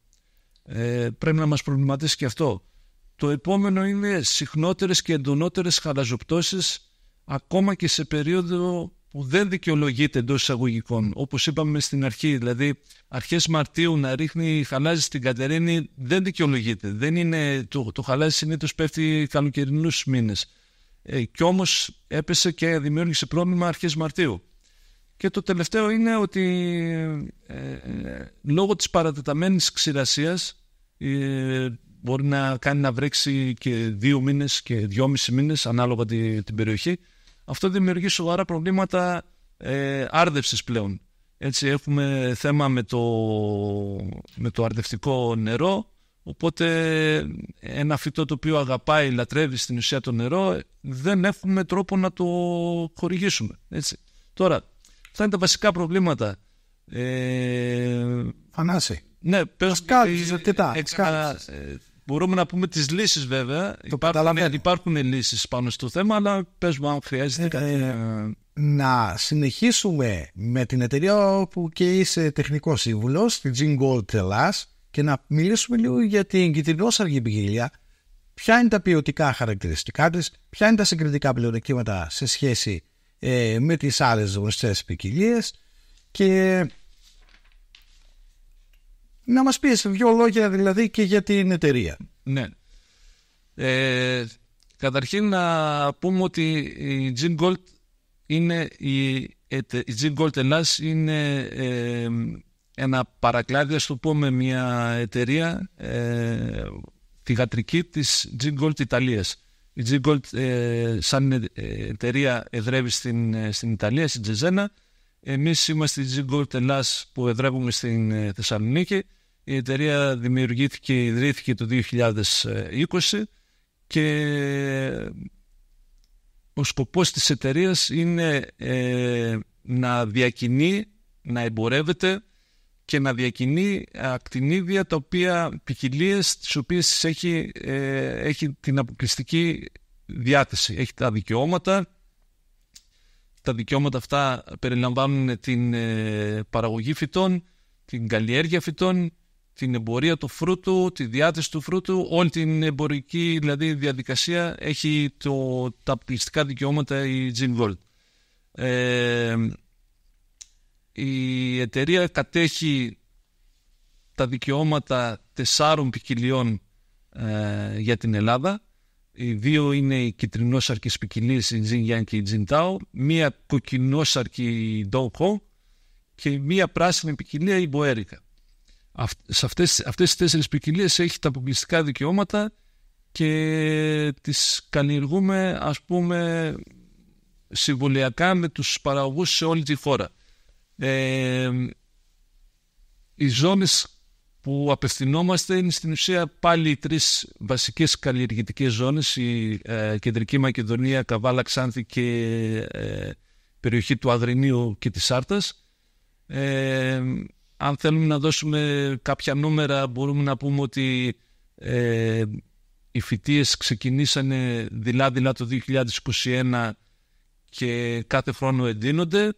Πρέπει να μας προβληματίσει και αυτό. Το επόμενο είναι συχνότερες και εντονότερες χαλαζοπτώσεις, ακόμα και σε περίοδο που δεν δικαιολογείται εντός εισαγωγικών. Όπως είπαμε στην αρχή, δηλαδή αρχές Μαρτίου να ρίχνει χαλάζι στην Κατερίνη δεν δικαιολογείται. Δεν είναι, το χαλάζι συνήθως πέφτει καλοκαιρινούς μήνες. Κι όμως έπεσε και δημιούργησε πρόβλημα αρχές Μαρτίου. Και το τελευταίο είναι ότι λόγω της παρατεταμένης ξηρασίας μπορεί να κάνει να βρέξει και 2 μήνες και 2,5 μήνες ανάλογα την περιοχή. Αυτό δημιουργεί σοβαρά προβλήματα άρδευσης πλέον. Έτσι έχουμε θέμα με το αρδευτικό νερό, οπότε ένα φυτό το οποίο αγαπάει, λατρεύει στην ουσία το νερό, δεν έχουμε τρόπο να το χορηγήσουμε. Έτσι. Τώρα, αυτά είναι τα βασικά προβλήματα.
Φανάση.
Ναι, μπορούμε να πούμε τις λύσεις βέβαια. Υπάρχουν λύσεις πάνω στο θέμα, αλλά πες μου αν χρειάζεται
να συνεχίσουμε με την εταιρεία που και είσαι τεχνικός σύμβουλος, την Gene Gold Ελλάς, και να μιλήσουμε λίγο για την κυτρινόσαργη ποικιλία. Ποια είναι τα ποιοτικά χαρακτηριστικά της, ποια είναι τα συγκριτικά πλεονεκτήματα σε σχέση με τις άλλες γνωστές ποικιλίες, και να μας πεις 2 λόγια δηλαδή και για την εταιρεία.
Ναι. Καταρχήν να πούμε ότι η Gene Gold είναι η Gene Gold Ελλάς είναι ένα παρακλάδι, ας το πούμε, μια εταιρεία θυγατρική της Gene Gold Ιταλίας. Η Gene Gold σαν εταιρεία εδρεύει στην Ιταλία, στην Τζεζένα. Εμείς είμαστε η Gene Gold Ελλάς που εδρεύουμε στην Θεσσαλονίκη. Η εταιρεία δημιουργήθηκε, ιδρύθηκε το 2020 και ο σκοπός της εταιρείας είναι να διακινεί, να εμπορεύεται και να διακινεί ακτινίδια, τα οποία ποικιλίες τις οποίες έχει την αποκλειστική διάθεση. Έχει τα δικαιώματα. Τα δικαιώματα αυτά περιλαμβάνουν την παραγωγή φυτών, την καλλιέργεια φυτών, την εμπορία του φρούτου, τη διάθεση του φρούτου, όλη την εμπορική δηλαδή διαδικασία έχει τα αποκλειστικά δικαιώματα η Gene Gold. Η εταιρεία κατέχει τα δικαιώματα 4 ποικιλιών για την Ελλάδα. Οι 2 είναι οι κυτρινόσαρκες ποικιλίες, η Gene Yang και η Gene Tao, μία κοκκινόσαρκη, η Dong Ho, και μία πράσινη ποικιλία, η Boerica. Σε αυτές τις 4 ποικιλίες έχει τα αποκλειστικά δικαιώματα και τις καλλιεργούμε, ας πούμε, συμβολιακά με τους παραγωγούς σε όλη τη χώρα. Οι ζώνες που απευθυνόμαστε είναι στην ουσία πάλι οι 3 βασικές καλλιεργητικές ζώνες, η Κεντρική Μακεδονία, Καβάλα, Ξάνθη και περιοχή του Αγρινίου και της Άρτας. Αν θέλουμε να δώσουμε κάποια νούμερα, μπορούμε να πούμε ότι οι φυτίες ξεκινήσανε δειλά-δειλά το 2021 και κάθε χρόνο εντείνονται.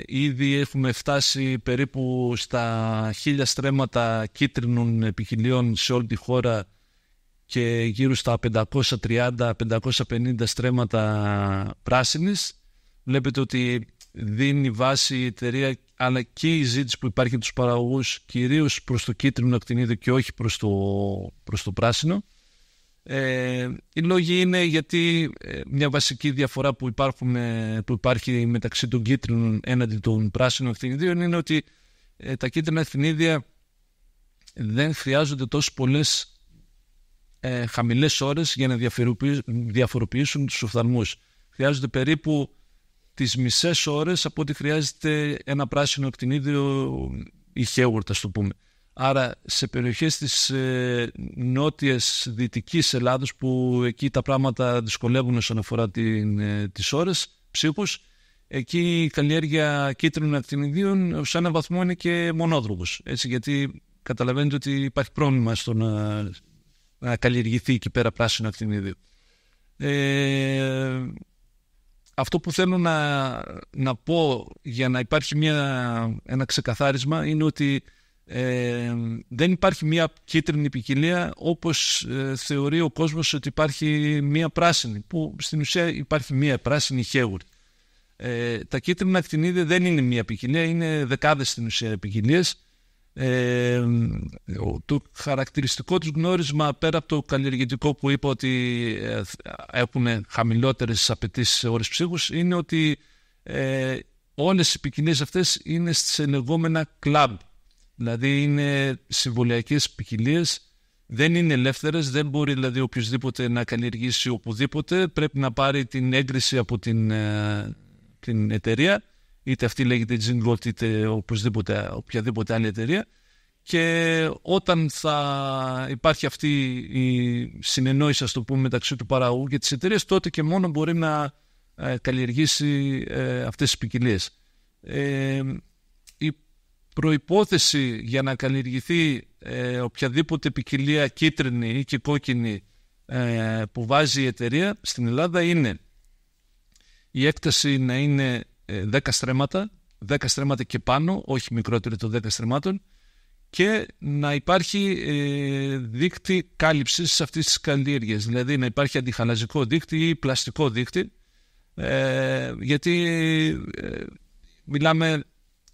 Ήδη έχουμε φτάσει περίπου στα 1000 στρέμματα κίτρινων ποικιλιών σε όλη τη χώρα και γύρω στα 530-550 στρέμματα πράσινης. Βλέπετε ότι δίνει βάση η εταιρεία, αλλά και η ζήτηση που υπάρχει από τους παραγωγούς, κυρίως προς το κίτρινο ακτινίδιο και όχι προς το πράσινο. Οι λόγοι είναι γιατί μια βασική διαφορά που υπάρχει μεταξύ των κίτρινων έναντι των πράσινων ακτινιδίων είναι ότι τα κίτρινα ακτινίδια δεν χρειάζονται τόσο πολλές χαμηλές ώρες για να διαφοροποιήσουν τους οφθαλμούς. Χρειάζονται περίπου τις μισές ώρες από ό,τι χρειάζεται ένα πράσινο ακτινίδιο ή χέουρτα, ας το πούμε. Άρα σε περιοχές της νότιας δυτικής Ελλάδος, που εκεί τα πράγματα δυσκολεύουν όσον αφορά τις ώρες ψήφους, εκεί η καλλιέργεια κίτρινων ακτινιδίων σε έναν βαθμό είναι και μονόδρομος. Έτσι, γιατί καταλαβαίνετε ότι υπάρχει πρόβλημα στο να καλλιεργηθεί εκεί πέρα πράσινο ακτινίδιο. Αυτό που θέλω να πω για να υπάρχει ένα ξεκαθάρισμα είναι ότι δεν υπάρχει μια κίτρινη ποικιλία όπως θεωρεί ο κόσμος ότι υπάρχει μια πράσινη, που στην ουσία υπάρχει μια πράσινη Hayward. Τα κίτρινα ακτινίδια δεν είναι μια ποικιλία, είναι δεκάδες στην ουσία ποικιλίες. Το χαρακτηριστικό τους γνώρισμα, πέρα από το καλλιεργητικό που είπα ότι έχουν χαμηλότερες απαιτήσεις σε ώρες ψύχους, είναι ότι όλες οι ποικιλίες αυτές είναι σε λεγόμενα club, δηλαδή είναι συμβολιακές ποικιλίες, δεν είναι ελεύθερες, δεν μπορεί δηλαδή οποιοδήποτε να καλλιεργήσει οπουδήποτε, πρέπει να πάρει την έγκριση από την εταιρεία, είτε αυτή λέγεται Gingold είτε οποιαδήποτε άλλη εταιρεία, και όταν θα υπάρχει αυτή η συνεννόηση, ας το πούμε, μεταξύ του παραγωγού και της εταιρείας, τότε και μόνο μπορεί να καλλιεργήσει αυτές τις ποικιλίες. Η προϋπόθεση για να καλλιεργηθεί οποιαδήποτε ποικιλία κίτρινη ή και κόκκινη που βάζει η εταιρεία στην Ελλάδα είναι η έκταση να είναι 10 στρέμματα και πάνω, όχι μικρότερο των 10 στρεμμάτων, και να υπάρχει δείκτη κάλυψης σε αυτές τις καλλιέργειες, δηλαδή να υπάρχει αντιχαλαζικό δείκτη ή πλαστικό δείκτη, γιατί μιλάμε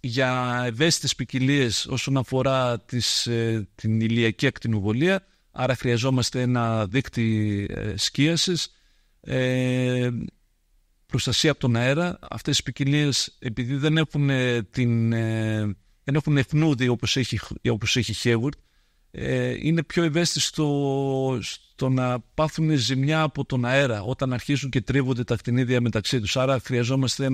για ευαίσθητες ποικιλίες όσον αφορά την ηλιακή ακτινοβολία, άρα χρειαζόμαστε ένα δείκτη σκίασης, προστασία από τον αέρα. Αυτές οι ποικιλίες, επειδή δεν έχουν ευνούδι όπως έχει Hayward, είναι πιο ευαίσθητοι στο να πάθουν ζημιά από τον αέρα όταν αρχίζουν και τρίβονται τα ακτινίδια μεταξύ τους. Άρα χρειαζόμαστε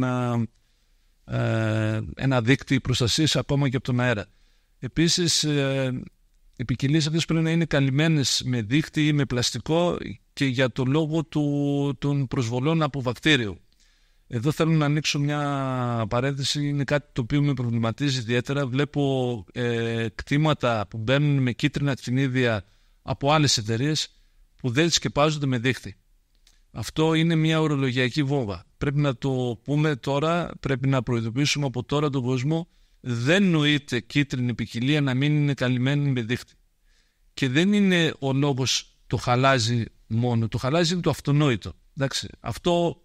ένα δίκτυο προστασίας ακόμα και από τον αέρα. Επίσης, οι ποικιλίες αυτές πρέπει να είναι καλυμμένες με δίκτυο ή με πλαστικό και για το λόγο των προσβολών από βακτήριο. Εδώ θέλω να ανοίξω μια παρένθεση, είναι κάτι το οποίο με προβληματίζει ιδιαίτερα. Βλέπω κτήματα που μπαίνουν με κίτρινα ακτινίδια από άλλες εταιρείες που δεν σκεπάζονται με δίχτυ. Αυτό είναι μια ορολογιακή βόμβα. Πρέπει να το πούμε τώρα, πρέπει να προειδοποιήσουμε από τώρα τον κόσμο. Δεν νοείται κίτρινη ποικιλία να μην είναι καλυμμένη με δίχτυ. Και δεν είναι ο λόγος το χαλάζι μόνο. Το χαλάζι είναι το αυτονόητο. Εντάξει, αυτό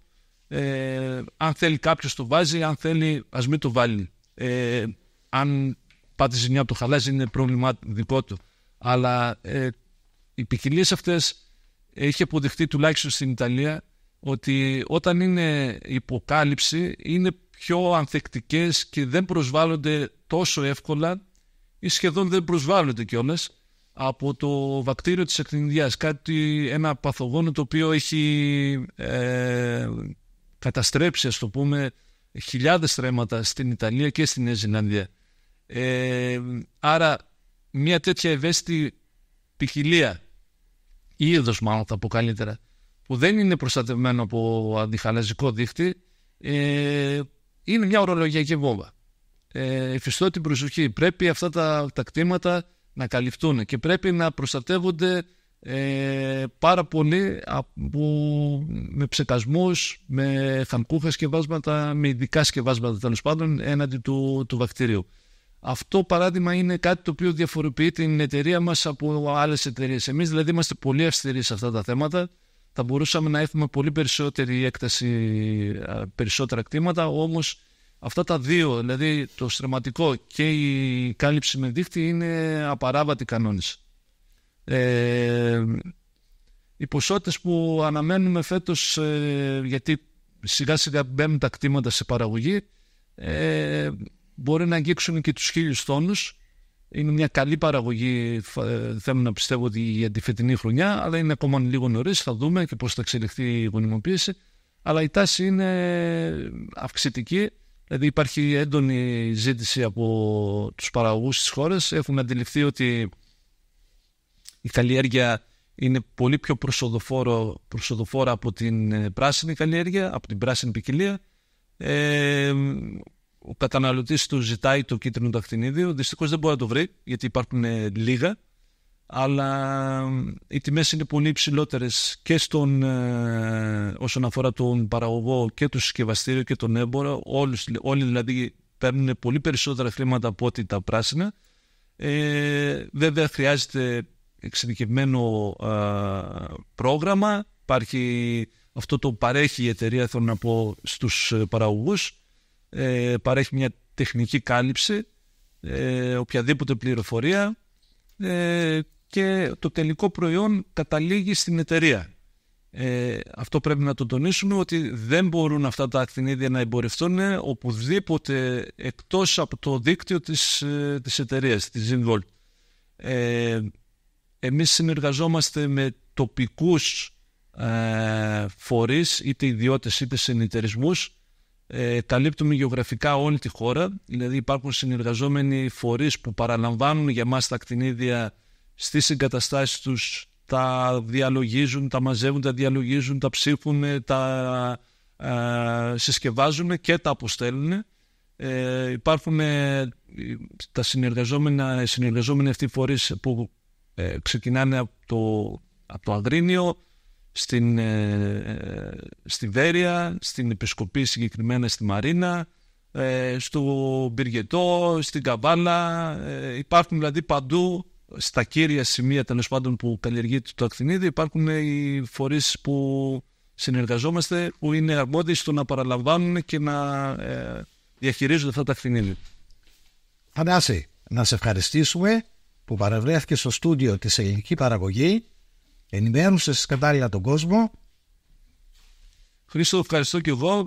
αν θέλει κάποιος το βάζει, αν θέλει ας μην το βάλει. Αν πάτε ζημιά από το χαλάζι είναι πρόβλημα δικό του. Αλλά οι ποικιλίες αυτές έχει αποδειχτεί τουλάχιστον στην Ιταλία ότι όταν είναι υποκάλυψη είναι πιο ανθεκτικές και δεν προσβάλλονται τόσο εύκολα ή σχεδόν δεν προσβάλλονται κιόλας από το βακτήριο της ακτινιδιάς. Ένα παθογόνο το οποίο έχει καταστρέψει, ας το πούμε, χιλιάδες στρέμματα στην Ιταλία και στην Νέα Ζηλανδία. Άρα μια τέτοια ευαίσθητη ποικιλία ή είδος μάλλον θα πω καλύτερα, που δεν είναι προστατευμένο από αντιχαλαζικό δίχτυ, είναι μια ορολογιακή βόμβα. Εφιστώ την προσοχή. Πρέπει αυτά τα κτήματα να καλυφθούν και πρέπει να προστατεύονται πάρα πολύ με ψεκασμούς, με χαμκούχα σκευάσματα, με ειδικά σκευάσματα τέλος πάντων έναντι του βακτηρίου. Αυτό παράδειγμα είναι κάτι το οποίο διαφοροποιεί την εταιρεία μας από άλλες εταιρείες. Εμείς δηλαδή είμαστε πολύ αυστηροί σε αυτά τα θέματα. Θα μπορούσαμε να έχουμε πολύ περισσότερη έκταση, περισσότερα κτήματα, όμως αυτά τα δύο, δηλαδή το στρεμματικό και η κάλυψη με δίχτυ, είναι απαράβατοι κανόνες. Οι ποσότητες που αναμένουμε φέτος, γιατί σιγά σιγά μπαίνουν τα κτήματα σε παραγωγή, μπορεί να αγγίξουν και τους 1.000 τόνους. Είναι μια καλή παραγωγή, θέλω να πιστεύω, ότι για τη φετινή χρονιά, αλλά είναι ακόμα λίγο νωρίς, θα δούμε και πώς θα εξελιχθεί η γονιμοποίηση. Αλλά η τάση είναι αυξητική, δηλαδή υπάρχει έντονη ζήτηση από τους παραγωγούς της χώρας. Έχουν αντιληφθεί ότι η καλλιέργεια είναι πολύ πιο προσοδοφόρα από την πράσινη καλλιέργεια, από την πράσινη ποικιλία. Ο καταναλωτής του ζητάει το κίτρινο το ακτινίδιο, δυστυχώς δεν μπορεί να το βρει γιατί υπάρχουν λίγα, αλλά οι τιμές είναι πολύ υψηλότερες και όσον αφορά τον παραγωγό και το συσκευαστήριο και τον έμπορο. Όλοι δηλαδή παίρνουν πολύ περισσότερα χρήματα από ό,τι τα πράσινα. Βέβαια χρειάζεται εξειδικευμένο πρόγραμμα. Αυτό το παρέχει η εταιρεία, θέλω να πω, στους παραγωγούς. Παρέχει μια τεχνική κάλυψη, οποιαδήποτε πληροφορία, και το τελικό προϊόν καταλήγει στην εταιρεία. Αυτό πρέπει να το τονίσουμε, ότι δεν μπορούν αυτά τα ακτινίδια να εμπορευτούν οπουδήποτε εκτός από το δίκτυο της εταιρείας, της Zinvolt. Εμείς συνεργαζόμαστε με τοπικούς φορείς, είτε ιδιώτες είτε συνεταιρισμούς. Καλύπτουμε γεωγραφικά όλη τη χώρα, δηλαδή υπάρχουν συνεργαζόμενοι φορείς που παραλαμβάνουν για μας τα ακτινίδια στις εγκαταστάσεις τους, τα διαλογίζουν, τα μαζεύουν, τα διαλογίζουν, τα ψήφουν, τα συσκευάζουν και τα αποστέλνουν. Υπάρχουν τα συνεργαζόμενοι αυτοί φορείς που ξεκινάνε από το Αγρίνιο, στη Βέρεια, στην Επισκοπή, συγκεκριμένα στη Μαρίνα, στο Μπυργετό, στην Καβάλα. Υπάρχουν δηλαδή παντού, στα κύρια σημεία τέλος πάντων που καλλιεργείται το ακτινίδιο, υπάρχουν οι φορείς που συνεργαζόμαστε, που είναι αρμόδιοι στο να παραλαμβάνουν και να διαχειρίζονται αυτά τα ακτινίδια.
Θανάση, να σε ευχαριστήσουμε που παρευρέθηκε στο στούντιο της Ελληνική Παραγωγή, ενημέρωσες κατάλληλα τον κόσμο.
Χρήστο, ευχαριστώ και εγώ.